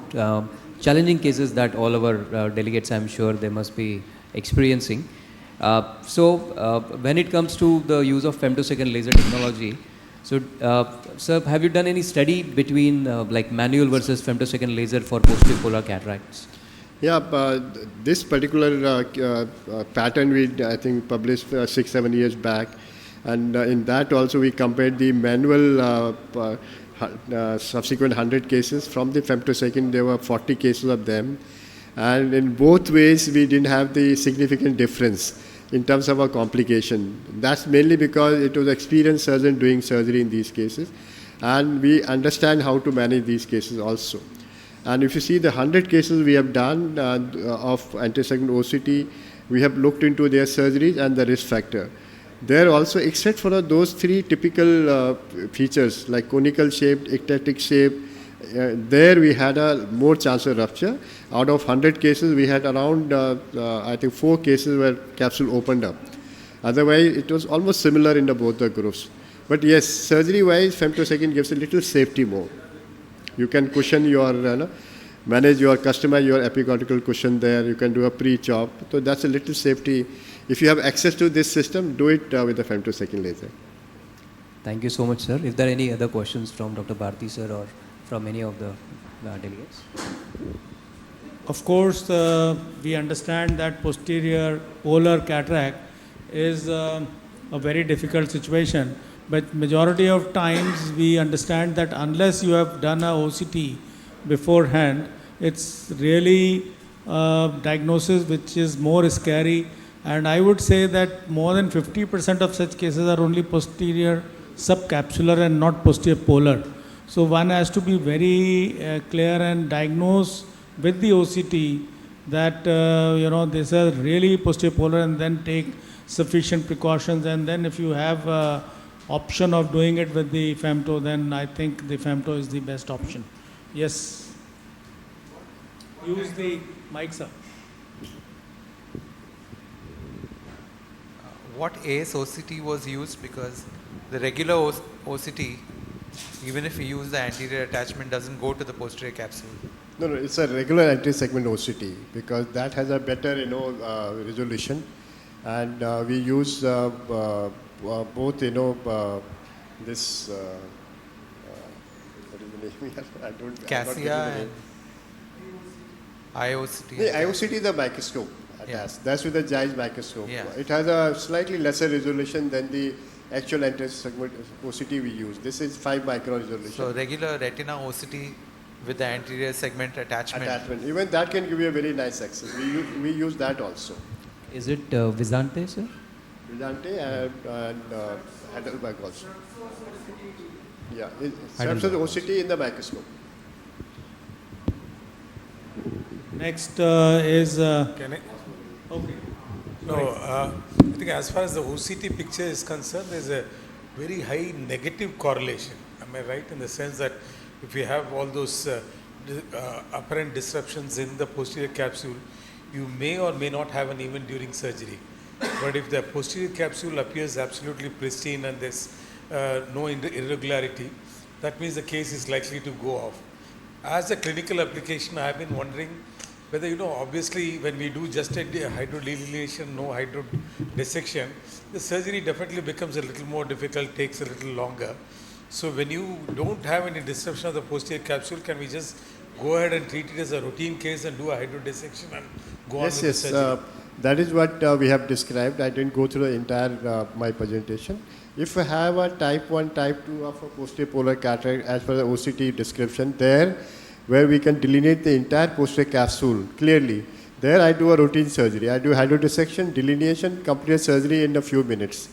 challenging cases that all of our delegates, I'm sure, they must be experiencing. When it comes to the use of femtosecond laser technology, so, sir, have you done any study between like manual versus femtosecond laser for posterior polar cataracts? Yeah, this particular pattern we, I think, published 6-7 years back, and in that also we compared the manual subsequent 100 cases. From the femtosecond, there were 40 cases of them, and in both ways we didn't have the significant difference in terms of a complication. That's mainly because it was experienced surgeon doing surgery in these cases, and we understand how to manage these cases also. And if you see the 100 cases we have done of anterior-segment OCT, we have looked into their surgeries and the risk factor. There also, except for those three typical features like conical shaped, ectatic shape, there we had a more chance of rupture. Out of 100 cases, we had around, I think, 4 cases where capsule opened up. Otherwise, it was almost similar in both the groups. But yes, surgery-wise, femtosecond gives a little safety more. You can cushion your, manage your, customize your epicortical cushion there. You can do a pre-chop. So that's a little safety. If you have access to this system, do it with the femtosecond laser. Thank you so much, sir. If there are any other questions from Dr. Bharti, sir, or from any of the delegates? Of course, we understand that posterior polar cataract is a very difficult situation. But majority of times we understand that unless you have done a OCT beforehand, it's really a diagnosis which is more scary. And I would say that more than 50% of such cases are only posterior subcapsular and not posterior polar. So one has to be very clear and diagnose with the OCT that this is really posterior polar, and then take sufficient precautions. And then if you have option of doing it with the femto, then I think the femto is the best option. Yes. Use the mic, sir. What AIOCMTC2 was used, because the regular OCT, even if you use the anterior attachment, doesn't go to the posterior capsule. No, it's a regular anterior segment OCT because that has a better, resolution, and we use both, this. What is the name? I don't. Cassia and AIOCMTC2. The AIOCMTC2 is the microscope. Yeah. That's with the Zeiss microscope. Yeah. It has a slightly lesser resolution than the actual anterior segment OCT we use. This is 5 micron resolution. So regular retina OCT with the anterior segment attachment. Even that can give you a very nice access. We use that also. Is it Vizante, sir? Vizante and Heidelberg also. Yeah, it's OCT in the microscope. Next is. Can I? Okay. No, I think as far as the OCT picture is concerned, there's a very high negative correlation. Am I right in the sense that if you have all those apparent disruptions in the posterior capsule, you may or may not have an event during surgery. But if the posterior capsule appears absolutely pristine and there's no irregularity, that means the case is likely to go off. As a clinical application, I have been wondering whether, obviously when we do just a hydrodelineation, no hydro dissection, the surgery definitely becomes a little more difficult, takes a little longer. So when you don't have any disruption of the posterior capsule, can we just go ahead and treat it as a routine case and do a hydro dissection and go on with the surgery? That is what we have described. I didn't go through the entire my presentation. If you have a type 1, type 2 of a posterior polar cataract as per the OCT description, there where we can delineate the entire posterior capsule clearly, there I do a routine surgery. I do hydrodissection, delineation, complete surgery in a few minutes.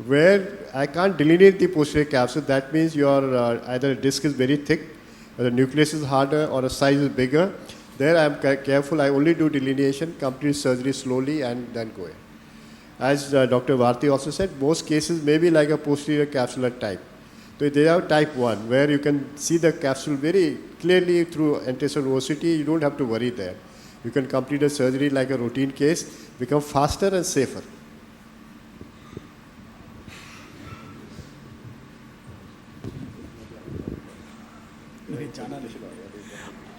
Where I can't delineate the posterior capsule, that means your either disc is very thick, or the nucleus is harder, or the size is bigger. There I am careful. I only do delineation, complete surgery slowly, and then go in. As Dr. Bharti also said, most cases may be like a posterior capsular type. So they have type 1, where you can see the capsule very clearly through anterior OCT. You don't have to worry there. You can complete a surgery like a routine case, become faster and safer.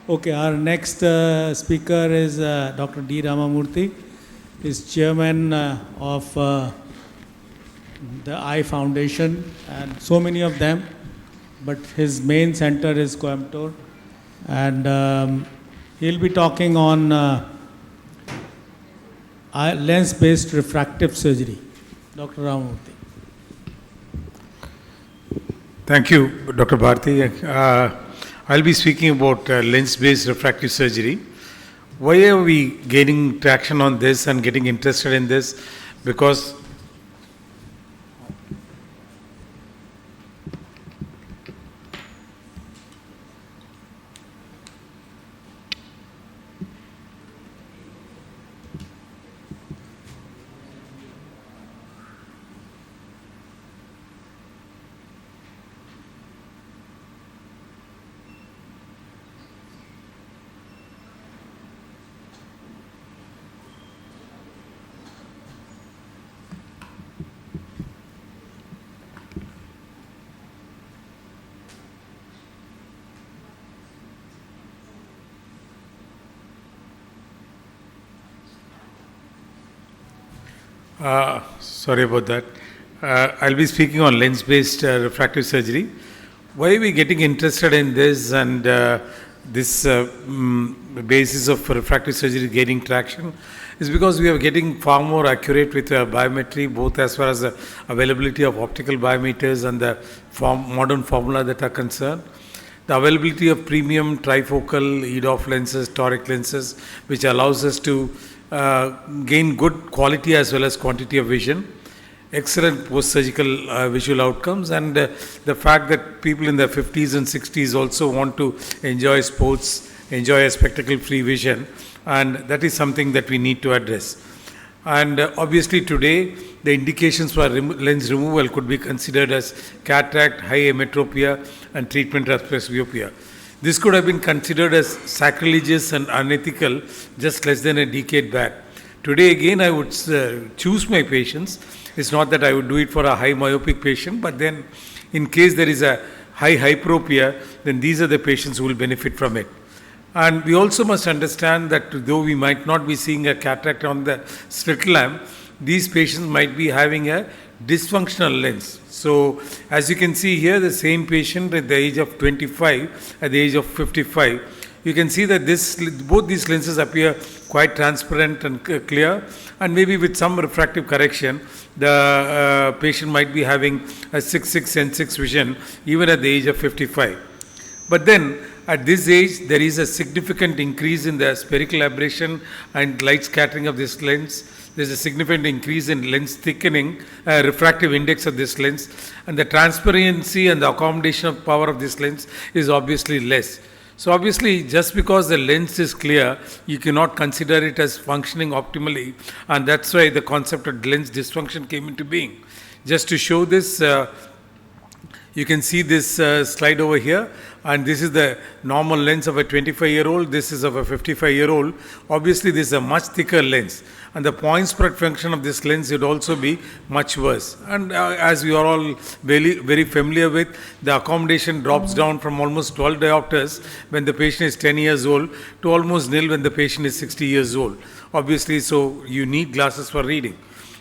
Okay, our next speaker is Dr. D. Ramamurthy. He's chairman of the Eye Foundation and so many of them, but his main center is Coimbatore, and he'll be talking on lens-based refractive surgery. Dr. Ramamurthy. Thank you, Dr. Bharti. I'll be speaking about lens-based refractive surgery. Why are we gaining traction on this and getting interested in this? Because sorry about that. I'll be speaking on lens-based refractive surgery. Why are we getting interested in this and this basis of refractive surgery gaining traction? Is because we are getting far more accurate with biometry, both as far as the availability of optical biometers and the modern formula that are concerned. The availability of premium trifocal EDOF lenses, toric lenses, which allows us to gain good quality as well as quantity of vision, excellent post-surgical visual outcomes, and the fact that people in their 50s and 60s also want to enjoy sports, enjoy a spectacle-free vision, and that is something that we need to address. And obviously today, the indications for lens removal could be considered as cataract, high emetropia, and treatment of presbyopia. This could have been considered as sacrilegious and unethical just less than a decade back. Today again I would choose my patients. It's not that I would do it for a high myopic patient, but then in case there is a high hyperopia, then these are the patients who will benefit from it. And we also must understand that though we might not be seeing a cataract on the slit lamp, these patients might be having a dysfunctional lens. So as you can see here, the same patient at the age of 25, at the age of 55, you can see that both these lenses appear quite transparent and clear, and maybe with some refractive correction, the patient might be having a 6/6 and 6 vision even at the age of 55. But then at this age, there is a significant increase in the spherical aberration and light scattering of this lens. There's a significant increase in lens thickening, refractive index of this lens, and the transparency and the accommodation of power of this lens is obviously less. So obviously, just because the lens is clear, you cannot consider it as functioning optimally, and that's why the concept of lens dysfunction came into being. Just to show this, You can see this slide over here, and this is the normal lens of a 25-year-old. This is of a 55-year-old. Obviously, this is a much thicker lens, and the point spread function of this lens would also be much worse. And as we are all very familiar with, the accommodation drops down from almost 12 diopters when the patient is 10 years old to almost nil when the patient is 60 years old. Obviously, so you need glasses for reading.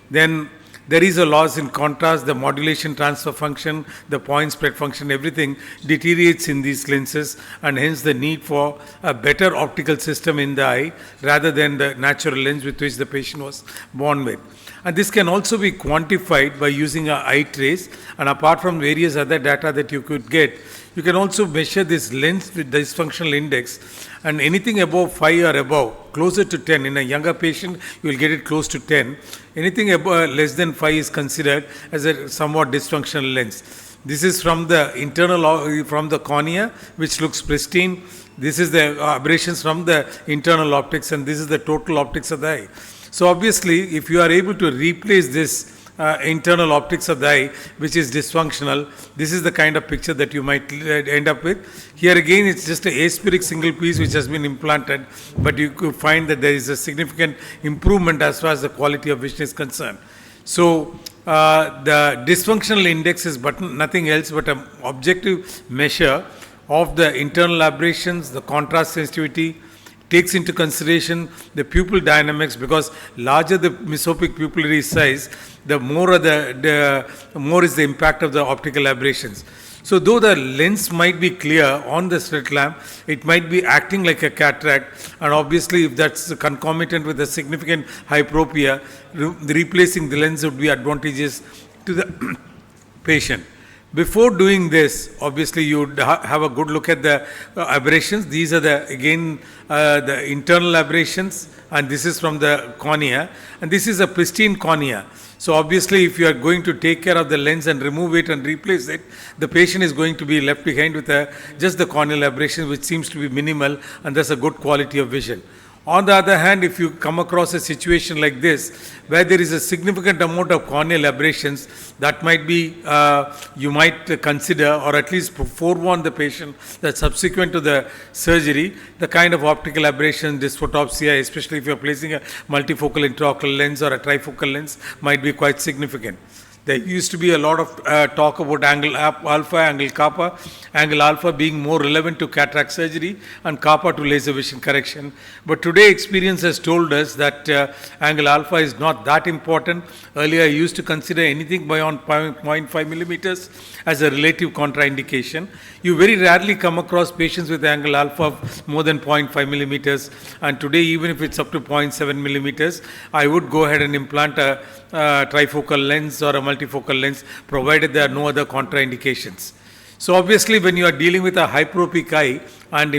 Then there is a loss in contrast, the modulation transfer function, the point spread function, everything deteriorates in these lenses, and hence the need for a better optical system in the eye rather than the natural lens with which the patient was born with. And this can also be quantified by using an eye trace, and apart from various other data that you could get, you can also measure this lens with dysfunctional index, and anything above 5 or above, closer to 10, in a younger patient you will get it close to 10. Anything above less than 5 is considered as a somewhat dysfunctional lens. This is from the internal, from the cornea, which looks pristine. This is the aberrations from the internal optics, and this is the total optics of the eye. So obviously, if you are able to replace this internal optics of the eye, which is dysfunctional, this is the kind of picture that you might end up with. Here again, it's just an aspheric single piece which has been implanted, but you could find that there is a significant improvement as far as the quality of vision is concerned. So the dysfunctional index is nothing else but an objective measure of the internal aberrations, the contrast sensitivity, takes into consideration the pupil dynamics, because larger the mesopic pupillary size, the more more is the impact of the optical aberrations. So though the lens might be clear on the slit lamp, it might be acting like a cataract, and obviously if that's concomitant with a significant hyperopia, replacing the lens would be advantageous to the patient. Before doing this, obviously you would have a good look at the aberrations. These are the internal aberrations, and this is from the cornea, and this is a pristine cornea. So obviously if you are going to take care of the lens and remove it and replace it, the patient is going to be left behind with just the corneal aberration, which seems to be minimal, and that's a good quality of vision. On the other hand, if you come across a situation like this, where there is a significant amount of corneal aberrations, that might be, you might consider, or at least forewarn the patient that subsequent to the surgery, the kind of optical aberration, dysphotopsia, especially if you are placing a multifocal intraocular lens or a trifocal lens, might be quite significant. There used to be a lot of talk about angle alpha, angle kappa, angle alpha being more relevant to cataract surgery and kappa to laser vision correction. But today experience has told us that angle alpha is not that important. Earlier I used to consider anything beyond 0.5 millimeters as a relative contraindication. You very rarely come across patients with angle alpha of more than 0.5 millimeters, and today even if it's up to 0.7 millimeters, I would go ahead and implant a trifocal lens or a multifocal lens, provided there are no other contraindications. So obviously when you are dealing with a hyperopic eye and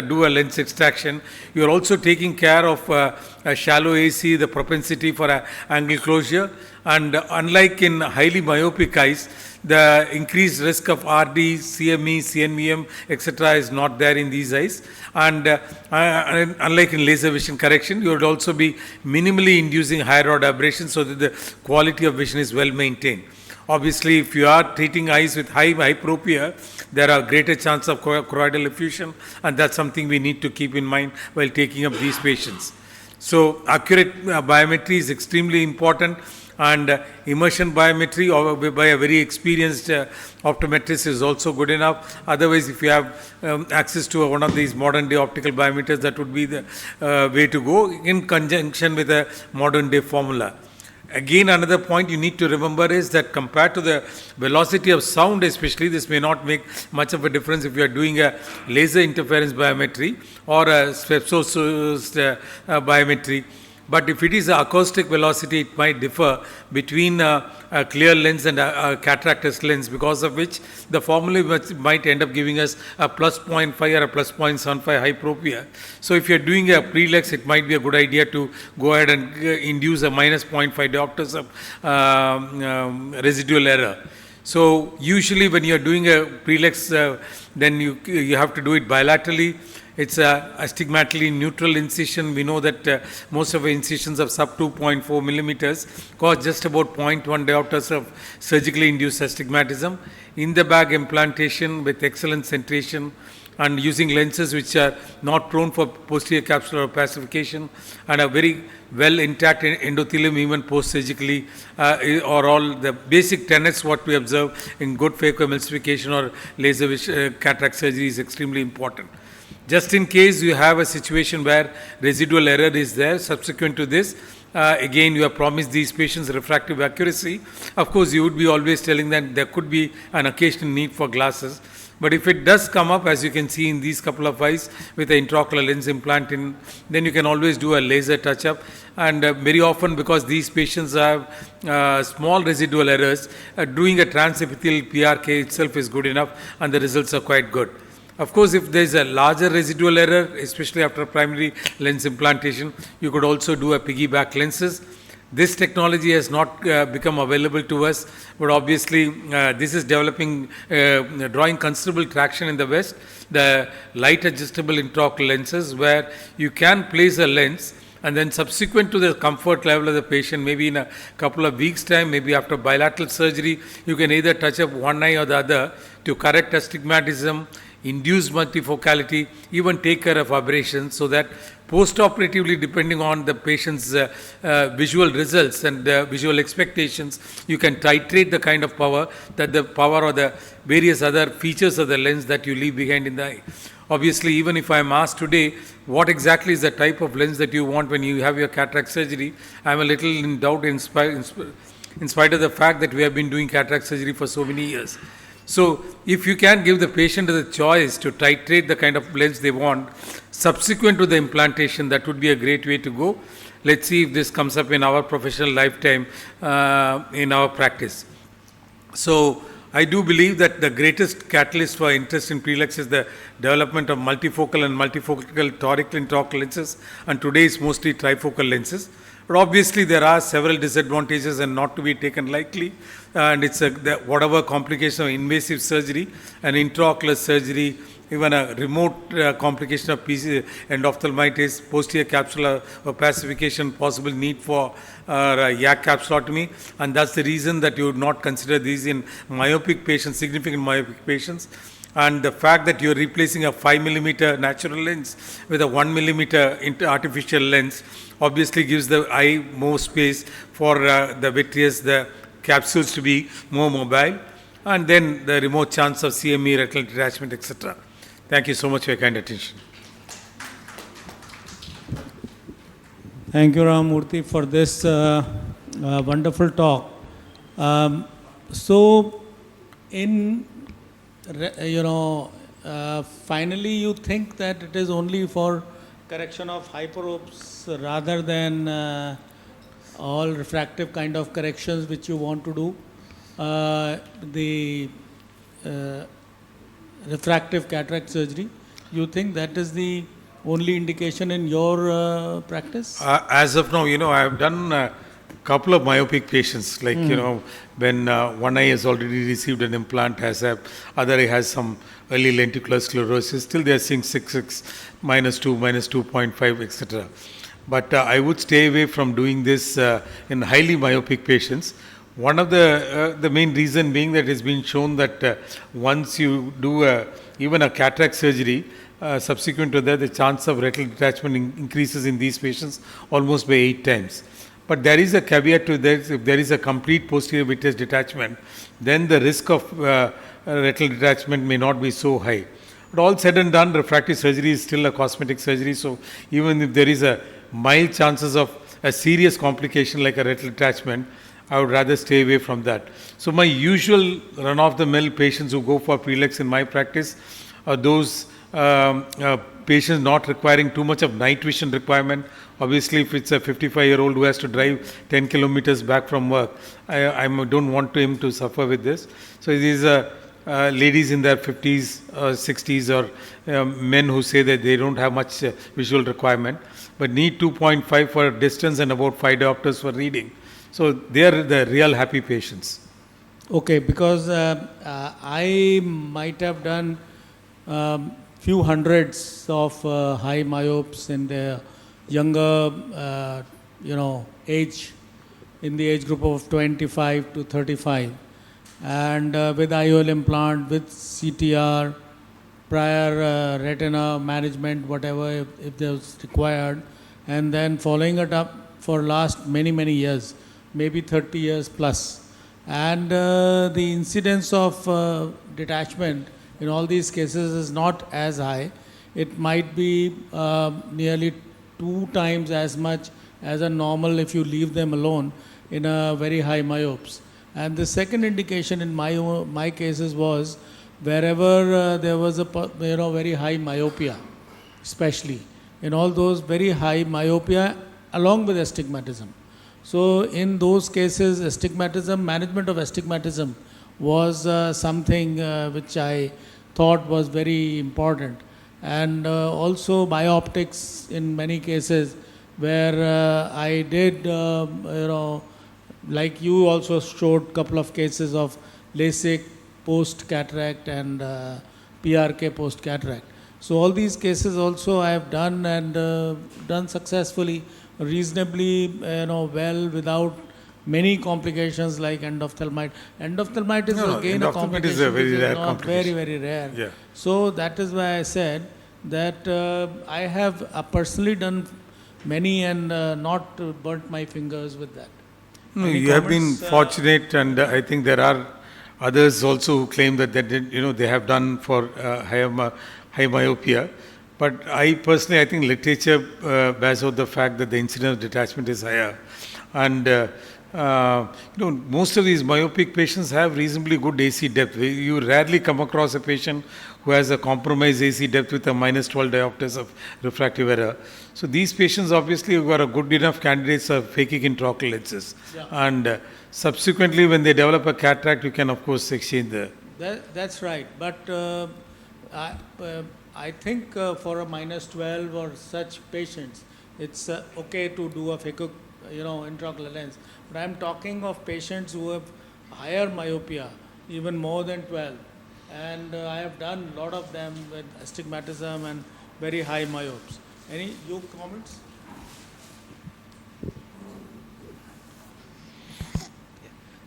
do a lens extraction, you are also taking care of a shallow AC, the propensity for angle closure, and unlike in highly myopic eyes, the increased risk of RD, CME, CNVM, etc. is not there in these eyes. And unlike in laser vision correction, you would also be minimally inducing higher order aberration so that the quality of vision is well maintained. Obviously, if you are treating eyes with high hyperopia, there are greater chance of choroidal effusion, and that's something we need to keep in mind while taking up these patients. So accurate biometry is extremely important, and immersion biometry by a very experienced optometrist is also good enough. Otherwise, if you have access to one of these modern day optical biometers, that would be the way to go in conjunction with a modern day formula. Again, another point you need to remember is that compared to the velocity of sound especially, this may not make much of a difference if you are doing a laser interference biometry or a strepsils biometry. But if it is an acoustic velocity, it might differ between a clear lens and a cataractous lens, because of which the formula might end up giving us a plus 0.5 or a plus 0.75 hyperopia. So if you are doing a prelex, it might be a good idea to go ahead and induce a minus 0.5 diopters of residual error. So usually when you are doing a prelex, then you have to do it bilaterally. It's a astigmatically neutral incision. We know that most of the incisions of sub 2.4 millimeters cause just about 0.1 diopters of surgically induced astigmatism. In the bag implantation with excellent centration and using lenses which are not prone for posterior capsular opacification and are very well intact in endothelium even post-surgically or all the basic tenets what we observe in good phacoemulsification or laser cataract surgery is extremely important. Just in case you have a situation where residual error is there subsequent to this, again you have promised these patients refractive accuracy. Of course, you would be always telling that there could be an occasional need for glasses. But if it does come up, as you can see in these couple of eyes with the intraocular lens implant in, then you can always do a laser touch-up. And very often, because these patients have small residual errors, doing a transepithelial PRK itself is good enough and the results are quite good. Of course, if there is a larger residual error, especially after primary lens implantation, you could also do a piggyback lenses. This technology has not become available to us, but obviously this is developing, drawing considerable traction in the West. The light adjustable intraocular lenses where you can place a lens and then subsequent to the comfort level of the patient, maybe in a couple of weeks time, maybe after bilateral surgery, you can either touch up one eye or the other to correct astigmatism, induce multifocality, even take care of aberrations, so that post-operatively, depending on the patient's visual results and visual expectations, you can titrate the kind of power that the power or the various other features of the lens that you leave behind in the eye. Obviously, even if I am asked today, what exactly is the type of lens that you want when you have your cataract surgery, I am a little in doubt in spite of the fact that we have been doing cataract surgery for so many years. So, if you can give the patient the choice to titrate the kind of lens they want, subsequent to the implantation, that would be a great way to go. Let's see if this comes up in our professional lifetime in our practice. So, I do believe that the greatest catalyst for interest in PRELEX is the development of multifocal and multifocal toric intraocular lenses, and today it's mostly trifocal lenses. But obviously there are several disadvantages and not to be taken lightly, and it's whatever complication of invasive surgery and intraocular surgery, even a remote complication of endophthalmitis, posterior capsular opacification, possible need for YAC capsulotomy, and that's the reason that you would not consider these in myopic patients, significant myopic patients. And the fact that you're replacing a 5 millimeter natural lens with a 1 millimeter artificial lens obviously gives the eye more space for the vitreous, the capsules to be more mobile, and then the remote chance of CME, retinal detachment, etc. Thank you so much for your kind attention. Thank you, Ramamurthy, for this wonderful talk. Finally, you think that it is only for correction of hyperopes rather than all refractive kind of corrections which you want to do. The refractive cataract surgery, you think that is the only indication in your practice? As of now, I have done a couple of myopic patients, like, when one eye has already received an implant, other eye has some early lenticular sclerosis, still they are seeing 6, -2, -2.5, etc. But I would stay away from doing this in highly myopic patients. One of the main reason being that it's been shown that once you do even a cataract surgery, subsequent to that, the chance of retinal detachment increases in these patients almost by 8 times. But there is a caveat to this: if there is a complete posterior vitreous detachment, then the risk of retinal detachment may not be so high. But all said and done, refractive surgery is still a cosmetic surgery, so even if there is a mild chances of a serious complication like a retinal detachment, I would rather stay away from that. So my usual run-of-the-mill patients who go for PRELEX in my practice are those patients not requiring too much of night vision requirement. Obviously, if it's a 55-year-old who has to drive 10 kilometers back from work, I don't want him to suffer with this. So these are ladies in their 50s, 60s, or men who say that they don't have much visual requirement, but need 2.5 for distance and about 5 diopters for reading. So they are the real happy patients. Okay, because I might have done few hundreds of high myopes in the younger, age, in the age group of 25 to 35. And with IOL implant, with CTR, prior retina management, whatever, if there was required, and then following it up for last many, many years, maybe 30 years plus. And the incidence of detachment in all these cases is not as high. It might be nearly 2 times as much as a normal if you leave them alone in a very high myopes. And the second indication in my cases was wherever there was a very high myopia, especially in all those very high myopia along with astigmatism. So in those cases, astigmatism, management of astigmatism was something which I thought was very important. And also bioptics in many cases where I did, like you also showed couple of cases of LASIK post-cataract and PRK post-cataract. So all these cases also I have done and done successfully, reasonably well, without many complications like endophthalmitis. Endophthalmitis is again a complication is a very which is rare not complication. very, very rare. Yeah. So that is why I said that I have personally done many and not burnt my fingers with that. No, Any you have been comments, fortunate, and I think there are others also who claim that they have done for high myopia. But I personally, I think literature bears out the fact that the incidence of detachment is higher. And most of these myopic patients have reasonably good AC depth. You rarely come across a patient who has a compromised AC depth with a -12 diopters of refractive error. So these patients obviously are a good enough candidates of phakic intraocular lenses. Yeah. And subsequently, when they develop a cataract, you can of course exchange the. That's right. But I think for a -12 or such patients, it's okay to do a phakic, intraocular lens. But I'm talking of patients who have higher myopia, even more than 12. And I have done a lot of them with astigmatism and very high myopes. Any comments?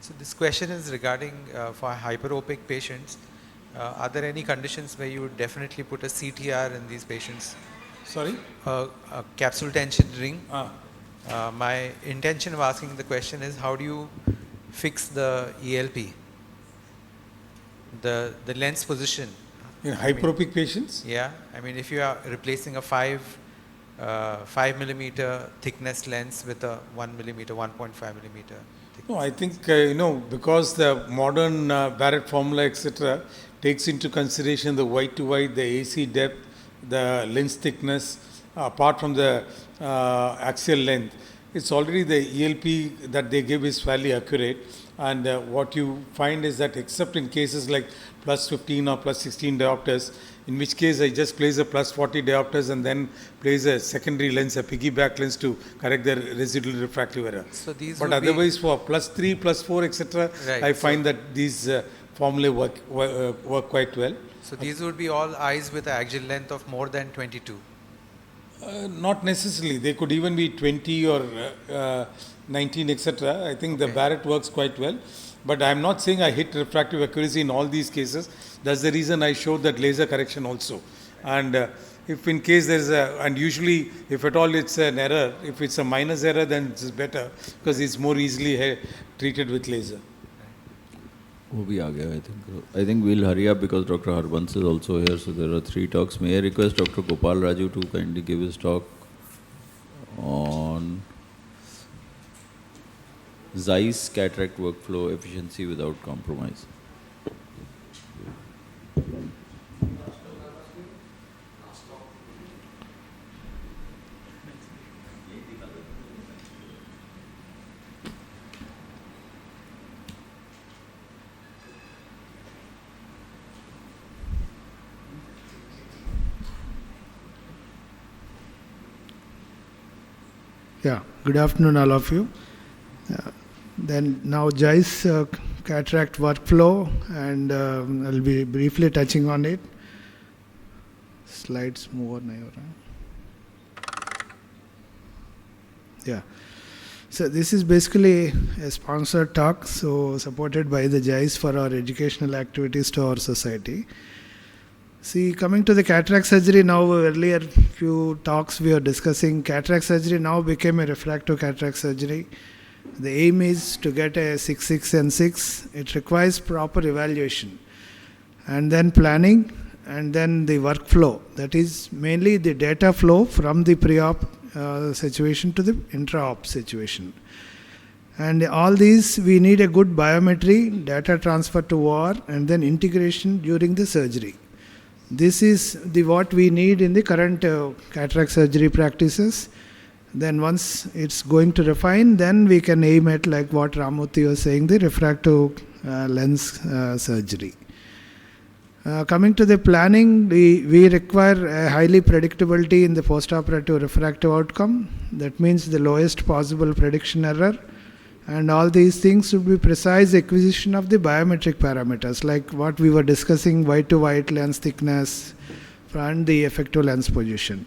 So this question is regarding for hyperopic patients. Are there any conditions where you would definitely put a CTR in these patients? Sorry? A capsule tension ring. My intention of asking the question is, how do you fix the ELP, the lens position? In hyperopic patients? Yeah, I mean, if you are replacing a 5 millimeter thickness lens with a 1 millimeter, 1.5 millimeter. No, I think, because the modern Barrett formula, etc., takes into consideration the wide to wide, the AC depth, the lens thickness, apart from the axial length, it's already the ELP that they give is fairly accurate. And what you find is that except in cases like +15 or +16 diopters, in which case I just place a +40 diopters and then place a secondary lens, a piggyback lens to correct the residual refractive error. So these but would otherwise for +3, +4, etc., Right, I find that these formulae work quite well. So these would be all eyes with an axial length of more than 22. Not necessarily. They could even be 20 or 19, etc. I think the Barrett works quite well. But I'm not saying I hit refractive accuracy in all these cases. That's the reason I showed that laser correction also. And if in case there's and usually if at all it's an error, if it's a minus error, then it's better because it's more easily treated with laser. वो भी आ गया, I think we'll hurry up because Dr. Harbans is also here, so there are 3 talks. May I request Dr. Gopal Raju to kindly give his talk on Zeiss cataract workflow efficiency without compromise. Yeah, good afternoon, all of you. Then now Zeiss cataract workflow, and I'll be briefly touching on it. slides move on. Yeah. So this is basically a sponsored talk, so supported by the JICE for our educational activities to our society. See, coming to the cataract surgery now, earlier few talks we were discussing, cataract surgery now became a refractive cataract surgery. The aim is to get a 6/6 and 6. It requires proper evaluation and then planning and then the workflow. That is mainly the data flow from the pre-op situation to the intra-op situation. And all these, we need a good biometry, data transfer to OR, and then integration during the surgery. This is what we need in the current cataract surgery practices. Then once it's going to refine, then we can aim at, like what Ramurthy was saying, the refractive lens surgery. Coming to the planning, we require a highly predictability in the postoperative refractive outcome. That means the lowest possible prediction error. And all these things should be precise acquisition of the biometric parameters, like what we were discussing, white to white lens thickness and the effective lens position.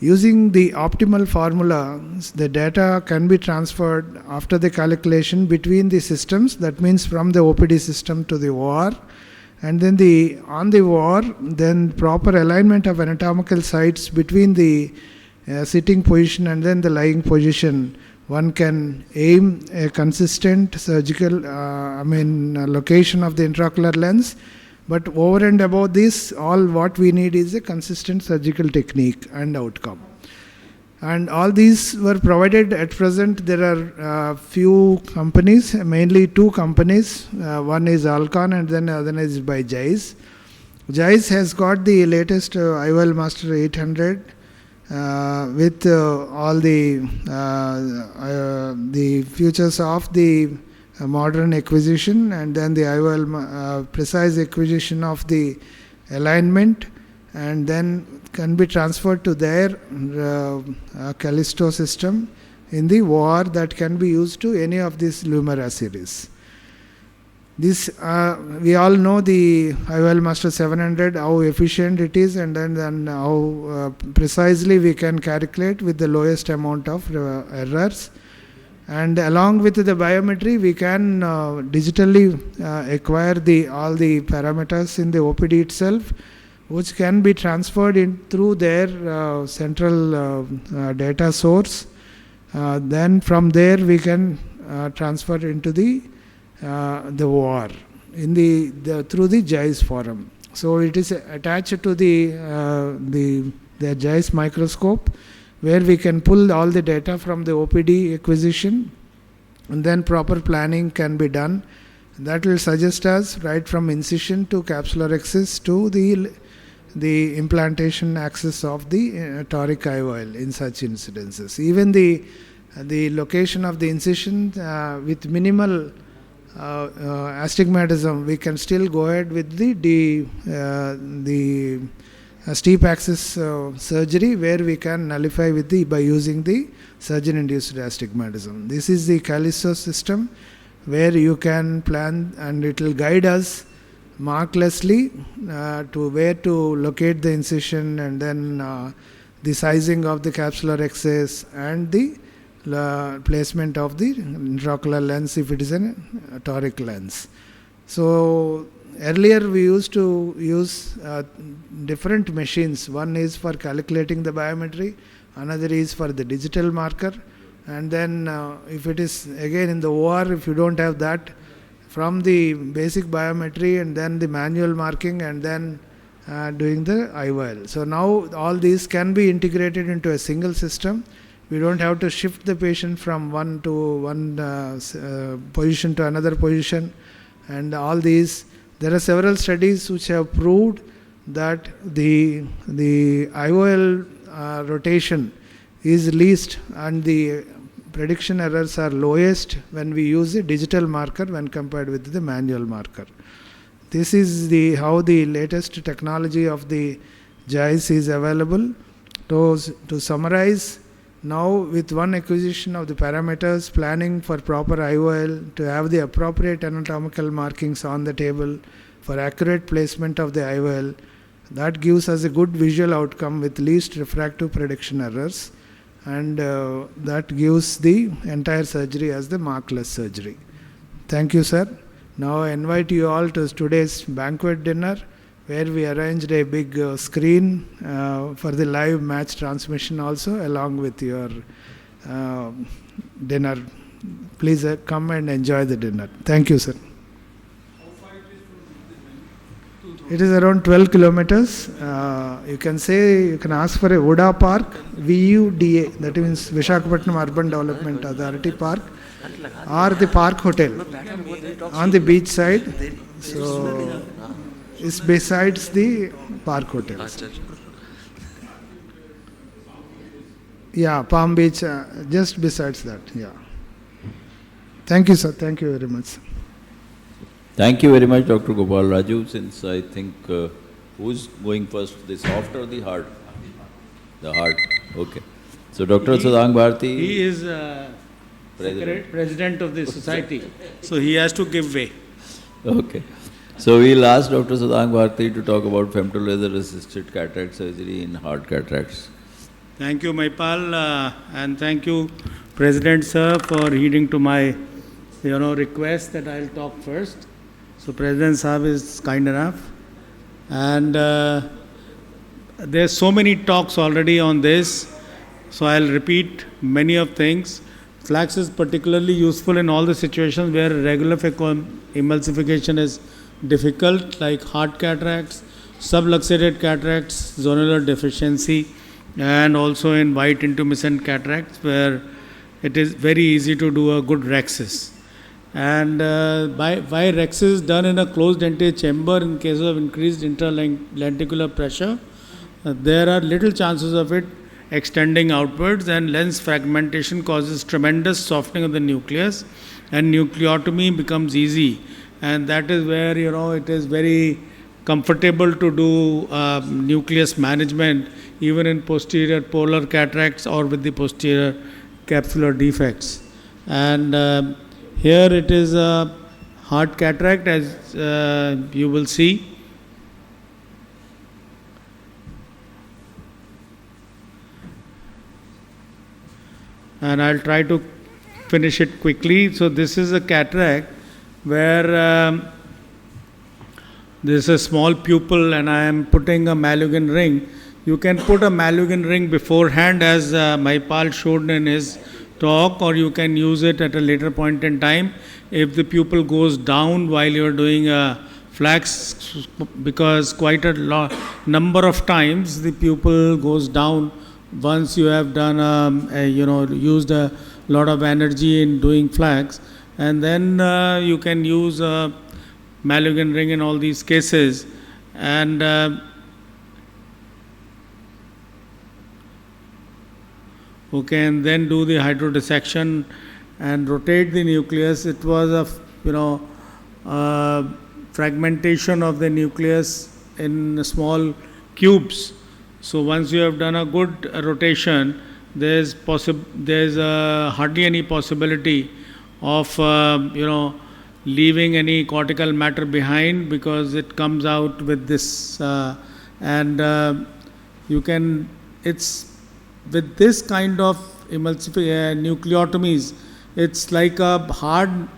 Using the optimal formula, the data can be transferred after the calculation between the systems. That means from the OPD system to the OR. And then on the OR, then proper alignment of anatomical sites between the sitting position and then the lying position. One can aim a consistent surgical, location of the intraocular lens. But over and above this, all what we need is a consistent surgical technique and outcome. And all these were provided at present. There are few companies, mainly two companies. One is Alcon and then the other is by JICE. JICE has got the latest IOL Master 800 with all the features of the modern acquisition, and then the IOL precise acquisition of the alignment, and then can be transferred to their Callisto system in the OR that can be used to any of these Lumira series. This we all know the IOL Master 700, how efficient it is, and then how precisely we can calculate with the lowest amount of errors. And along with the biometry, we can digitally acquire all the parameters in the OPD itself, which can be transferred in through their central data source. Then from there we can transfer into the OR through the JICE forum. So it is attached to the JICE microscope, where we can pull all the data from the OPD acquisition, and then proper planning can be done. That will suggest us right from incision to capsular axis to the implantation axis of the toric IOL in such incidences. Even the location of the incision with minimal astigmatism, we can still go ahead with the steep axis surgery, where we can nullify by using the surgeon-induced astigmatism. This is the Callisto system, where you can plan, and it will guide us marklessly to where to locate the incision, and then the sizing of the capsular axis and the placement of the intraocular lens if it is a toric lens. So earlier we used to use different machines. One is for calculating the biometry, another is for the digital marker, and then if it is again in the OR, if you don't have that, from the basic biometry and then the manual marking, and then doing the IOL. So now all these can be integrated into a single system. We don't have to shift the patient from one position to another position, and all these. There are several studies which have proved that the IOL rotation is least and the prediction errors are lowest when we use a digital marker when compared with the manual marker. This is how the latest technology of the JICE is available. To summarize, now with one acquisition of the parameters, planning for proper IOL, to have the appropriate anatomical markings on the table for accurate placement of the IOL, That gives us a good visual outcome with least refractive prediction errors, and that gives the entire surgery as the markless surgery. Thank you, sir. Now I invite you all to today's banquet dinner, where we arranged a big screen for the live match transmission also, along with your dinner. Please come and enjoy the dinner. Thank you, sir. It is around 12 kilometers. You can ask for a Uda Park, VUDA, that means Visakhapatnam Urban Development Authority Park, or the Park Hotel on the beach side. So it's besides the Park Hotel. Yeah, Palm Beach, just besides that. Yeah. Thank you, sir. Thank you very much. Thank you very much, Dr. Gopal Raju. Since I think, who's going first, the soft or the hard? The hard, okay. So Dr. Sudhang Bharti. He is president of the society, so he has to give way. Okay. So we'll ask Dr. Sudhang Bharti to talk about femto laser assisted cataract surgery in hard cataracts. Thank you, Maipal, and thank you, President Sir, for heeding to my request that I'll talk first. So President Saab is kind enough, and there's so many talks already on this, so I'll repeat many of things. Flax is particularly useful in all the situations where regular emulsification is difficult, like hard cataracts, subluxated cataracts, zonular deficiency, and also in white intumescent cataracts, where it is very easy to do a good rhexis. And why rhexis done in a closed anterior chamber in case of increased interlenticular pressure, there are little chances of it extending outwards, and lens fragmentation causes tremendous softening of the nucleus, and nucleotomy becomes easy, and that is where it is very comfortable to do nucleus management even in posterior polar cataracts or with the posterior capsular defects. And here it is a hard cataract, as you will see. And I'll try to finish it quickly. So this is a cataract where this is a small pupil, and I am putting a Malugan ring. You can put a Malugan ring beforehand, as Maipal showed in his talk, or you can use it at a later point in time if the pupil goes down while you are doing a flax, because quite a number of times the pupil goes down once you have done used a lot of energy in doing flax, and then you can use a Malugan ring in all these cases. And okay, and then do the hydrodissection and rotate the nucleus. It was a fragmentation of the nucleus in small cubes. So once you have done a good rotation, there's hardly any possibility of leaving any cortical matter behind, because it comes out with this, you can, it's with this kind of nucleotomies, it's like a hard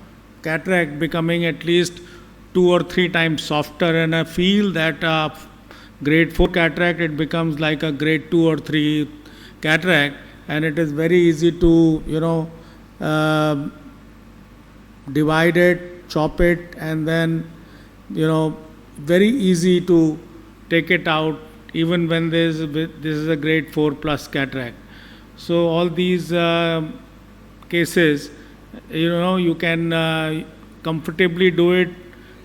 cataract becoming at least 2 or 3 times softer, and I feel that grade 4 cataract, it becomes like a grade 2 or 3 cataract, and it is very easy to divide it, chop it, and then very easy to take it out, even when this is a grade 4 plus cataract. So all these cases, you can comfortably do it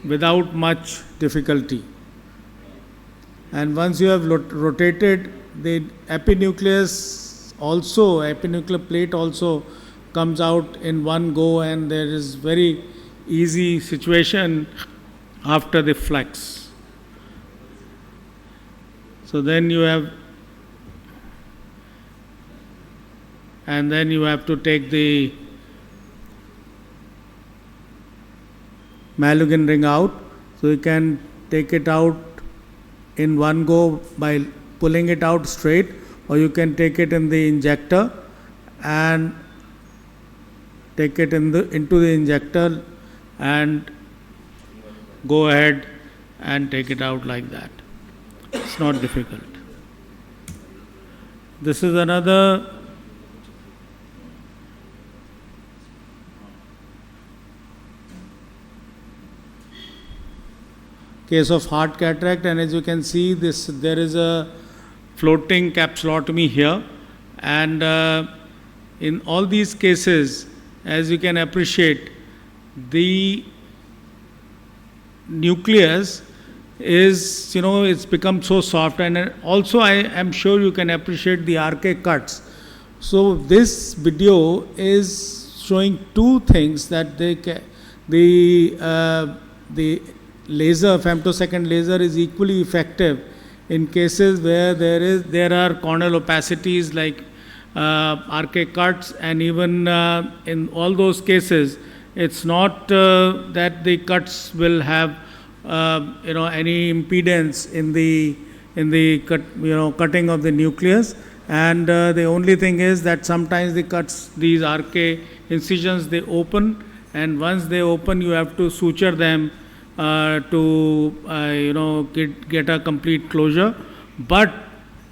without much difficulty. And once you have rotated, the epinucleus epinuclear plate also comes out in one go, and there is very easy situation after the flex. So then you have, and then you have to take the Malugan ring out. So you can take it out in one go by pulling it out straight, or you can take it in the injector and take it into the injector and go ahead and take it out like that. It's not difficult. This is another case of hard cataract, and as you can see, there is a floating capsulotomy here, and in all these cases, as you can appreciate, the nucleus is, it's become so soft, and also I am sure you can appreciate the RK cuts. So this video is showing two things, that the laser, femtosecond laser, is equally effective in cases where there are corneal opacities like RK cuts, and even in all those cases, it's not that the cuts will have any impedance in the cutting of the nucleus, and the only thing is that sometimes the cuts, these RK incisions, they open, and once they open, you have to suture them to get a complete closure. But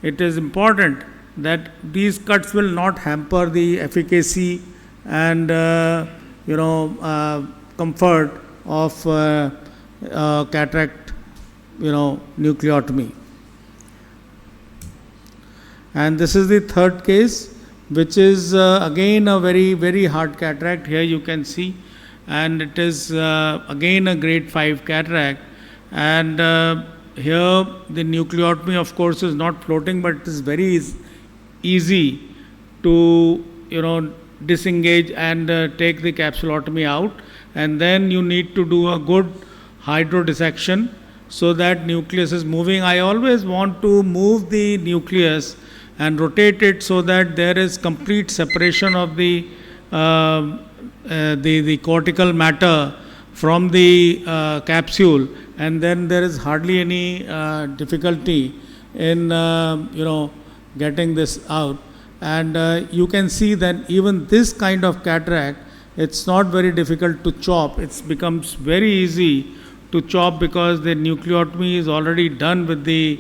it is important that these cuts will not hamper the efficacy and comfort of cataract nucleotomy. And this is the third case, which is again a very, very hard cataract. Here you can see, and it is again a grade 5 cataract, and here the nucleotomy of course is not floating, but it is very easy to disengage and take the capsulotomy out, and then you need to do a good hydrodissection so that nucleus is moving. I always want to move the nucleus and rotate it so that there is complete separation of the cortical matter from the capsule, and then there is hardly any difficulty in getting this out. And you can see that even this kind of cataract, it's not very difficult to chop. It becomes very easy to chop because the nucleotomy is already done with the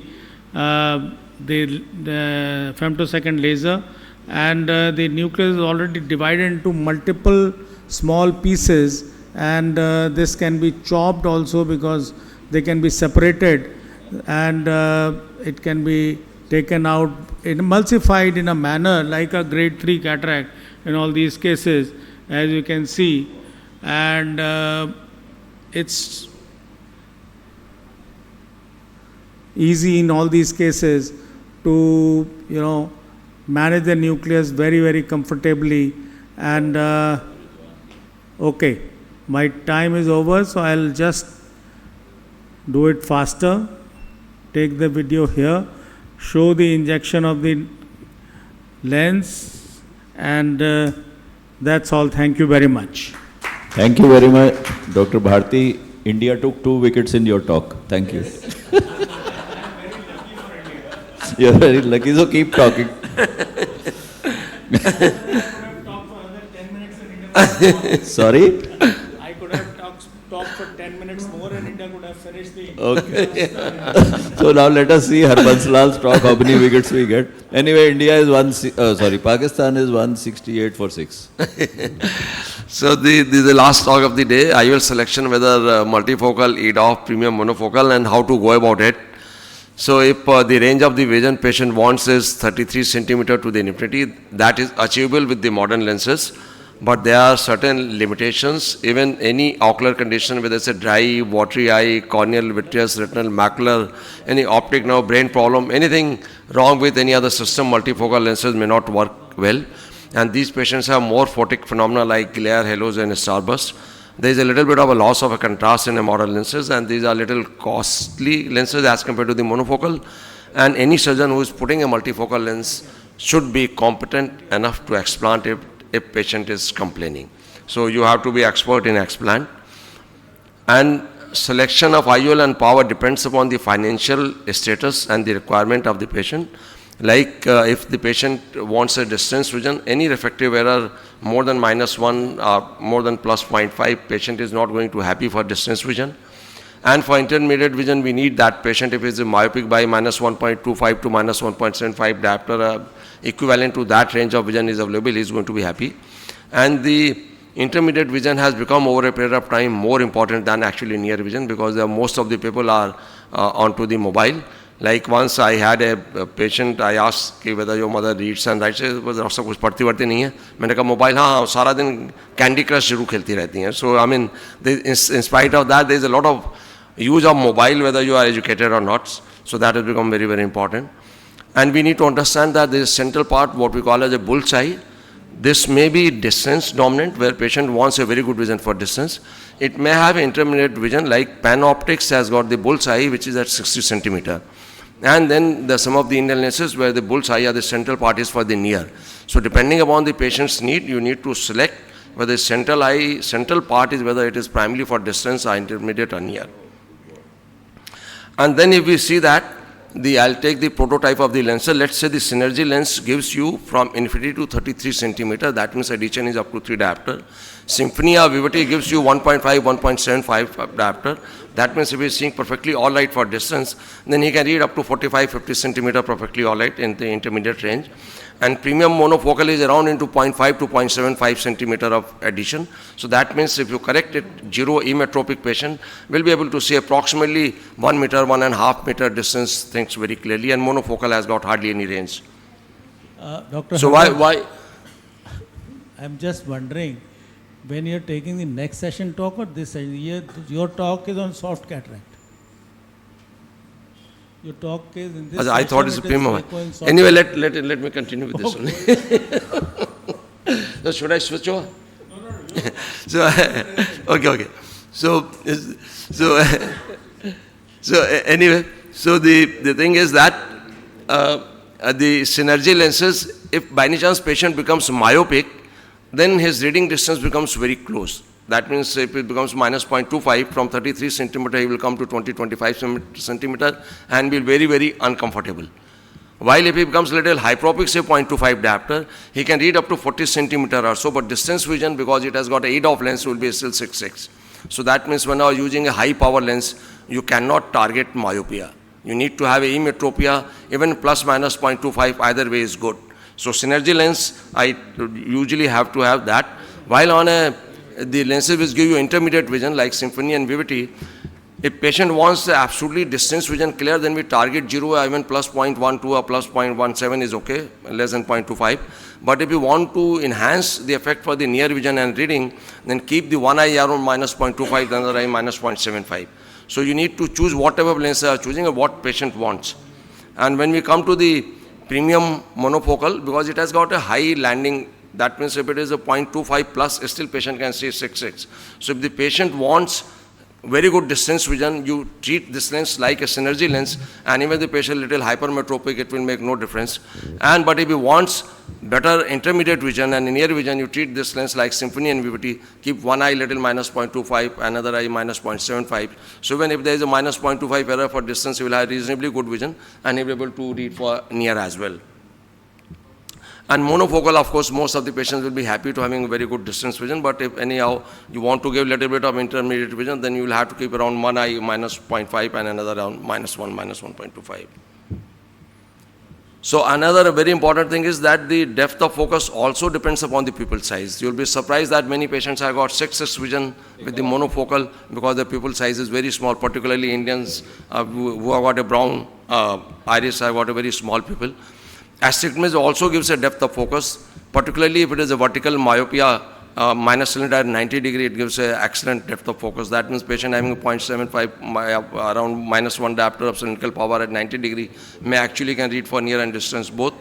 femtosecond laser, and the nucleus is already divided into multiple small pieces, and this can be chopped also because they can be separated, and it can be taken out, emulsified in a manner like a grade 3 cataract in all these cases, as you can see. And it's easy in all these cases to manage the nucleus very, very comfortably. And okay, my time is over, so I'll just do it faster. Take the video here, show the injection of the lens, and that's all. Thank you very much. Thank you very much, Dr. Bharti. India took 2 wickets in your talk. Thank you. You're very lucky, so keep talking. Sorry? I could have talked for 10 minutes more and India could have finished the... Okay. So now let us see Harbanslal's talk, how many wickets we get. Anyway, Pakistan is 168 for 6. So this is the last talk of the day. I will selection whether multifocal, EDOF, premium monofocal, and how to go about it. So if the range of the vision patient wants is 33 centimeter to the infinity, that is achievable with the modern lenses. But there are certain limitations. Even any ocular condition, whether it's a dry, watery eye, corneal, vitreous, retinal, macular, any optic nerve, brain problem, anything wrong with any other system, multifocal lenses may not work well. And these patients have more photic phenomena like glare, halos, and starburst. There is a little bit of a loss of a contrast in the modern lenses, and these are little costly lenses as compared to the monofocal. And any surgeon who is putting a multifocal lens should be competent enough to explant it if patient is complaining. So you have to be expert in explant. And selection of IOL and power depends upon the financial status and the requirement of the patient. Like if the patient wants a distance vision, any refractive error more than -1 or more than +0.5, patient is not going to happy for distance vision. And for intermediate vision, we need that patient, if it's myopic by -1.25 to -1.75 diopter, equivalent to that range of vision is available, he is going to be happy. And the intermediate vision has become over a period of time more important than actually near vision, because most of the people are onto the mobile. Like once I had a patient, I asked whether your mother reads and writes. Doctor कुछ पढ़ती वढ़ती नहीं है. मैंने कहा mobile हाँ सारा दिन candy crush जरूर खेलती रहती हैं. So I mean, in spite of that, there is a lot of use of mobile, whether you are educated or not. So that has become very, very important. And we need to understand that there is central part, what we call as a bullseye. This may be distance dominant, where patient wants a very good vision for distance. It may have intermediate vision, like PanOptics has got the bullseye, which is at 60 centimeter. And then some of the Indian lenses where the bullseye or the central part is for the near. So depending upon the patient's need, you need to select whether central part is whether it is primarily for distance or intermediate or near. And then if we see that, I'll take the prototype of the lens. So let's say the synergy lens gives you from infinity to 33 centimeter. That means addition is up to 3 diopter. Symphony or Vivity gives you 1.5, 1.75 diopter. That means if he is seeing perfectly all right for distance, then he can read up to 45, 50 centimeter perfectly all right in the intermediate range. And premium monofocal is around into 0.5 to 0.75 centimeter of addition. So that means if you correct it, zero emmetropic patient will be able to see approximately 1 meter, 1.5 meter distance things very clearly, and monofocal has got hardly any range. Dr. So Hamad, why? I'm just wondering, when you're taking the next session talk or this session, your talk is on soft cataract. Your talk is in this I thought it's a premium. Anyway, let me continue with this one. So should I switch over? So okay. So anyway, so the thing is that the synergy lenses, if by any chance patient becomes myopic, then his reading distance becomes very close. That means if it becomes -0.25, from 33 centimeter, he will come to 20-25 centimeter and be very, very uncomfortable. While if he becomes a little hyperopic, say 0.25 diopter, he can read up to 40 centimeter or so, but distance vision, because it has got an 8-off lens, will be still 6.6. So that means when you are using a high power lens, you cannot target myopia. You need to have emmetropia, even plus minus 0.25, either way is good. So synergy lens, I usually have to have that. While on the lenses which give you intermediate vision like Symphony and Vivity, if patient wants the absolutely distance vision clear, then we target 0 or even plus 0.12 or plus 0.17 is okay, less than 0.25. But if you want to enhance the effect for the near vision and reading, then keep the one eye around minus 0.25, the other eye minus 0.75. So you need to choose whatever lens you are choosing or what patient wants. And when we come to the premium monofocal, because it has got a high landing, that means if it is a 0.25 plus, still patient can see 6.6. So if the patient wants very good distance vision, you treat this lens like a synergy lens, and even the patient little hypermetropic, it will make no difference. But if he wants better intermediate vision and near vision, you treat this lens like Symphony and Vivity, keep one eye little minus 0.25, another eye minus 0.75. So even if there is a minus 0.25 error for distance, he will have reasonably good vision and he will be able to read for near as well. And monofocal, of course, most of the patients will be happy to having very good distance vision, but if anyhow you want to give a little bit of intermediate vision, then you will have to keep around one eye minus 0.5 and another around minus 1, minus 1.25. So another very important thing is that the depth of focus also depends upon the pupil size. You will be surprised that many patients have got 6x vision with the monofocal because the pupil size is very small, particularly Indians who have got a brown iris have got a very small pupil. Astigmatism also gives a depth of focus, particularly if it is a vertical myopia, minus cylinder at 90 degree, it gives an excellent depth of focus. That means patient having a 0.75, around minus 1 diopter of cylindrical power at 90 degree may actually can read for near and distance both.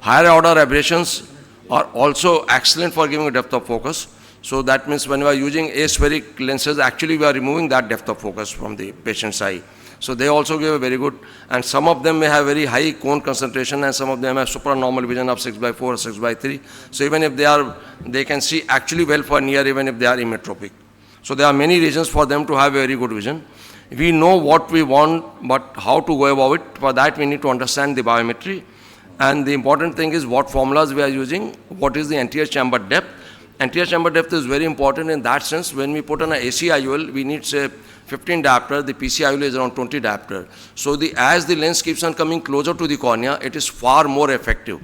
Higher order aberrations are also excellent for giving a depth of focus. So that means when we are using aspheric lenses, actually we are removing that depth of focus from the patient's eye. So they also give a very good, and some of them may have very high cone concentration and some of them have supranormal vision of 6/4 or 6/3. So even if they can see actually well for near even if they are emmetropic. So there are many reasons for them to have very good vision. We know what we want, but how to go about it, for that we need to understand the biometry. And the important thing is what formulas we are using, what is the anterior chamber depth. Anterior chamber depth is very important in that sense. When we put on an AC IOL, we need say 15 diopter, the PC IOL is around 20 diopter. So as the lens keeps on coming closer to the cornea, it is far more effective.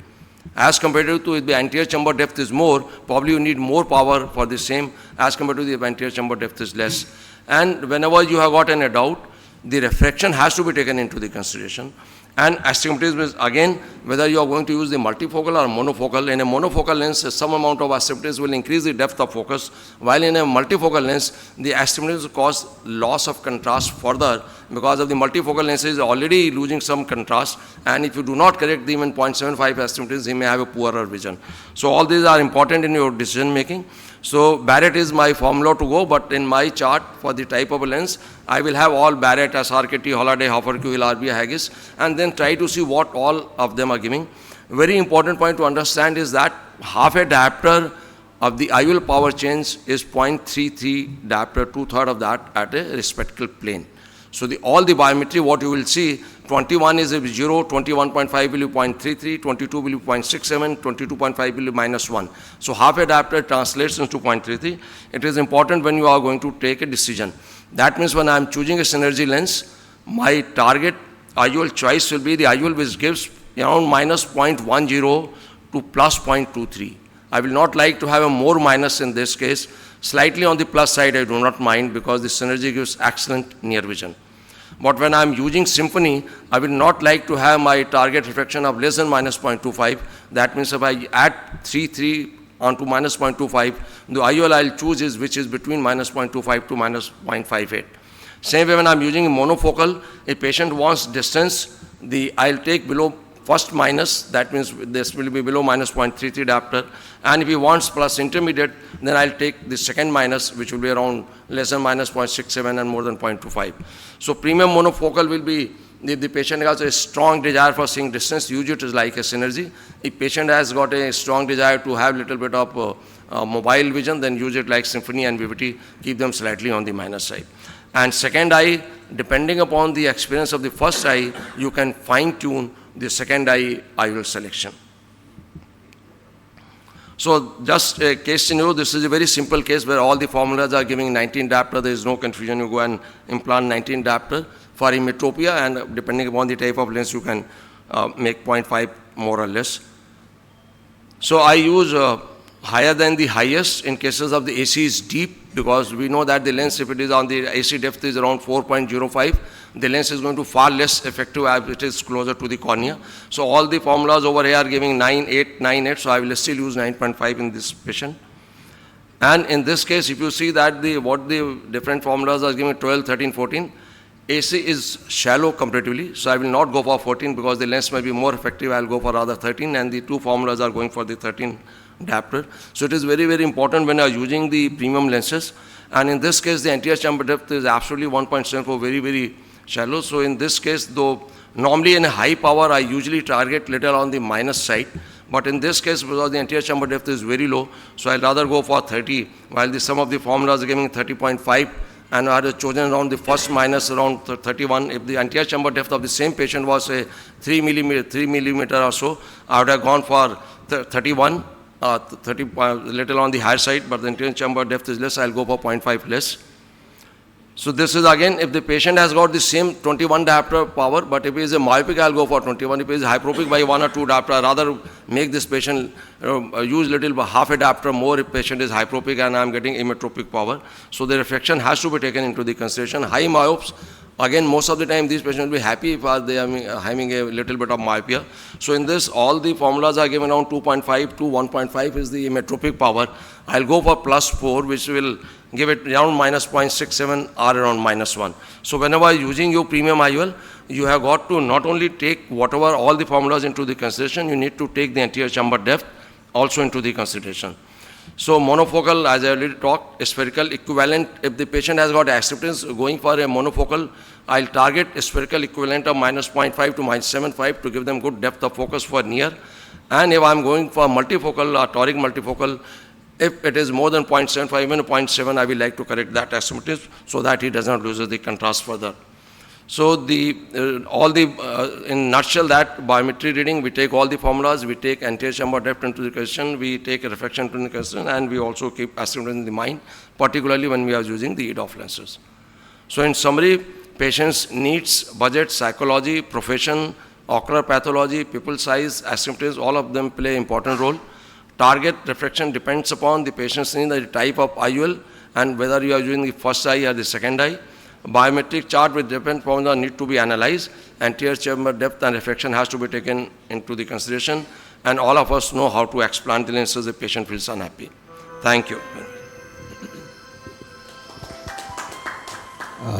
As compared to if the anterior chamber depth is more, probably you need more power for the same, as compared to the anterior chamber depth is less. And whenever you have got any doubt, the refraction has to be taken into the consideration. And astigmatism is again whether you are going to use the multifocal or monofocal. In a monofocal lens, some amount of astigmatism will increase the depth of focus, while in a multifocal lens, the astigmatism cause loss of contrast further, because of the multifocal lens is already losing some contrast, and if you do not correct the even 0.75 astigmatism, he may have a poorer vision. So all these are important in your decision making. So Barrett is my formula to go, but in my chart for the type of a lens, I will have all Barrett, SRKT, Holiday, Hoffer, QL, RB, Haggis, and then try to see what all of them are giving. Very important point to understand is that half a diopter of the IOL power change is 0.33 diopter, 2/3 of that at a respectable plane. So all the biometry, what you will see, 21 is a 0, 21.5 will be 0.33, 22 will be 0.67, 22.5 will be -1. So half a diopter translates into 0.33. It is important when you are going to take a decision. That means when I am choosing a synergy lens, my target IOL choice will be the IOL which gives around -0.10 to +0.23. I will not like to have a more minus in this case. Slightly on the plus side, I do not mind, because the synergy gives excellent near vision. But when I am using Symphony, I will not like to have my target refraction of less than -0.25. That means if I add 3 onto -0.25, the IOL I will choose is which is between -0.25 to -0.58. Same way when I am using monofocal, a patient wants distance, I will take below first minus, that means this will be below -0.33 diopter, and if he wants plus intermediate, then I'll take the second minus, which will be around less than -0.67 and more than 0.25. So premium monofocal will be, the patient has a strong desire for seeing distance, use it as like a synergy. If patient has got a strong desire to have little bit of mobile vision, then use it like Symphony and Vivity, keep them slightly on the minus side. And second eye, depending upon the experience of the first eye, you can fine tune the second eye IOL selection. So just a case scenario, this is a very simple case where all the formulas are giving 19 diopter, there is no confusion, you go and implant 19 diopter for emmetropia, and depending upon the type of lens you can make 0.5 more or less. So I use higher than the highest in cases of the AC is deep, because we know that the lens, if it is on the AC depth is around 4.05, the lens is going to far less effective as it is closer to the cornea. So all the formulas over here are giving 9, 8, 9, 8, so I will still use 9.5 in this patient. And in this case, if you see that what the different formulas are giving 12, 13, 14, AC is shallow comparatively, so I will not go for 14 because the lens may be more effective, I will go for rather 13, and the two formulas are going for the 13 diopter. So it is very, very important when you are using the premium lenses, and in this case the anterior chamber depth is absolutely 1.74, very, very shallow. So in this case, though normally in a high power I usually target little on the minus side, but in this case because the anterior chamber depth is very low, so I'll rather go for 30, while some of the formulas are giving 30.5, and I had chosen around the first minus around 31. If the anterior chamber depth of the same patient was a 3 millimeter or so, I would have gone for 31. 30 little on the higher side, but the anterior chamber depth is less, I'll go for 0.5 less. So this is again, if the patient has got the same 21 diopter power, but if he is a myopic, I'll go for 21. If he is hyperopic by 1 or 2 diopter, I'd rather make this patient use little half a diopter more if patient is hyperopic and I'm getting emmetropic power. So the refraction has to be taken into the consideration. High myopes, again, most of the time these patients will be happy if they are having a little bit of myopia. So in this, all the formulas are given around 2.5 to 1.5 is the emmetropic power. I'll go for +4, which will give it around -0.67 or around -1. So whenever using your premium IOL, you have got to not only take whatever all the formulas into the consideration, you need to take the anterior chamber depth also into the consideration. So monofocal, as I already talked, spherical equivalent, if the patient has got acceptance going for a monofocal, I'll target a spherical equivalent of -0.5 to -7.5 to give them good depth of focus for near. And if I'm going for multifocal or toric multifocal, If it is more than 0.75, even 0.7, I will like to correct that astigmatism so that he does not lose the contrast further. So in nutshell, that biometry reading, we take all the formulas, we take anterior chamber depth into the question, we take a reflection into the question, and we also keep astigmatism in the mind, particularly when we are using the EDOF lenses. So in summary, patients' needs, budget, psychology, profession, ocular pathology, pupil size, astigmatism, all of them play an important role. Target refraction depends upon the patient's need, the type of IOL, and whether you are using the first eye or the second eye. Biometric chart with different formulas need to be analyzed. Anterior chamber depth and refraction has to be taken into the consideration. And all of us know how to explant the lenses if the patient feels unhappy. Thank you.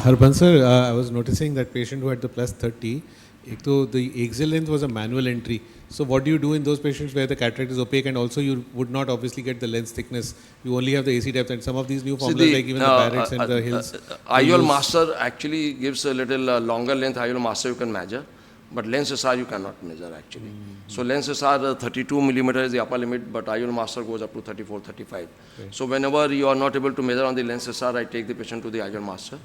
Harbans sir, I was noticing that patient who had the plus 30, the axial length was a manual entry. So what do you do in those patients where the cataract is opaque, and also you would not obviously get the lens thickness? You only have the AC depth, and some of these new formulas like even the Barretts and the Hills. IOL Master actually gives a little longer length. IOL Master you can measure, but lens SR you cannot measure actually. So lens SR 32 millimeter is the upper limit, but IOL Master goes up to 34, 35. Okay. So whenever you are not able to measure on the lens SR, I take the patient to the IOL Master.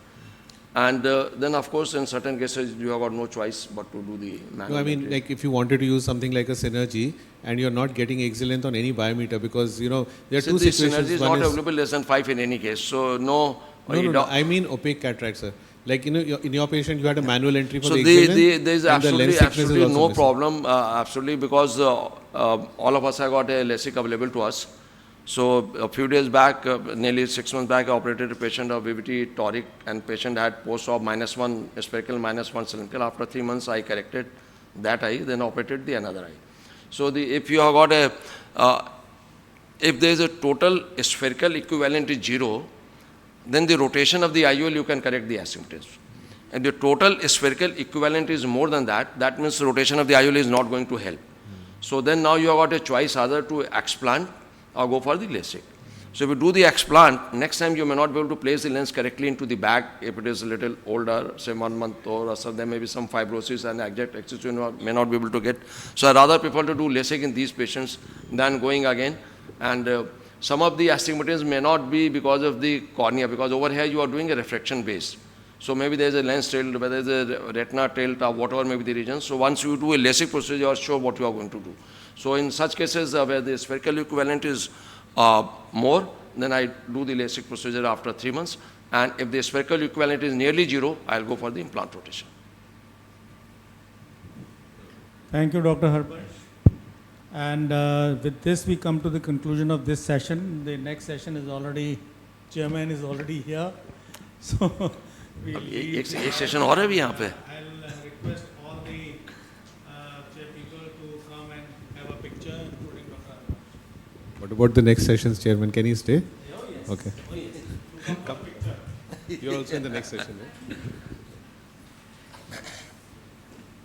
And then, of course, in certain cases, you have got no choice but to do the manual. No, I mean, like if you wanted to use something like a Synergy and you're not getting axial length on any biometer, because, you know, there are two situations. Synergy is not available less than 5 in any case. So, no. No, I mean opaque cataract, sir. Like, you know, in your patient, you had a manual entry for so the axial length. There is absolutely no problem, absolutely, because all of us have got a LASIK available to us. So a few days back, nearly 6 months back, I operated a patient of VVT toric, and patient had post-op -1 spherical, -1 cylindrical. After 3 months, I corrected that eye, then operated the another eye. So if you have got if there is a total spherical equivalent is 0, then the rotation of the IOL you can correct the astigmatism. And the total spherical equivalent is more than that, that means the rotation of the IOL is not going to help. So then now you have got a choice either to explant or go for the LASIK. So if you do the explant, next time you may not be able to place the lens correctly into the bag if it is a little older, say 1 month or so, there may be some fibrosis and exact axis you may not be able to get. So I rather prefer to do LASIK in these patients than going again. And some of the astigmatism may not be because of the cornea, because over here you are doing a refraction base. So maybe there is a lens tilt, whether there is a retina tilt or whatever may be the region. So once you do a LASIK procedure, you are sure what you are going to do. So in such cases where the spherical equivalent is more, then I do the LASIK procedure after 3 months. And if the spherical equivalent is nearly 0, I'll go for the implant rotation. Thank you, Dr. Harbans. And with this, we come to the conclusion of this session. The next session is already, chairman is already here. So एक session और है भी यहाँ पे. I'll request all the chair people to come and have a picture, including Dr. Harbans. What about the next session's chairman? Can he stay? Oh, yes. Okay. Oh, yes. Come. You're also in the next session, right?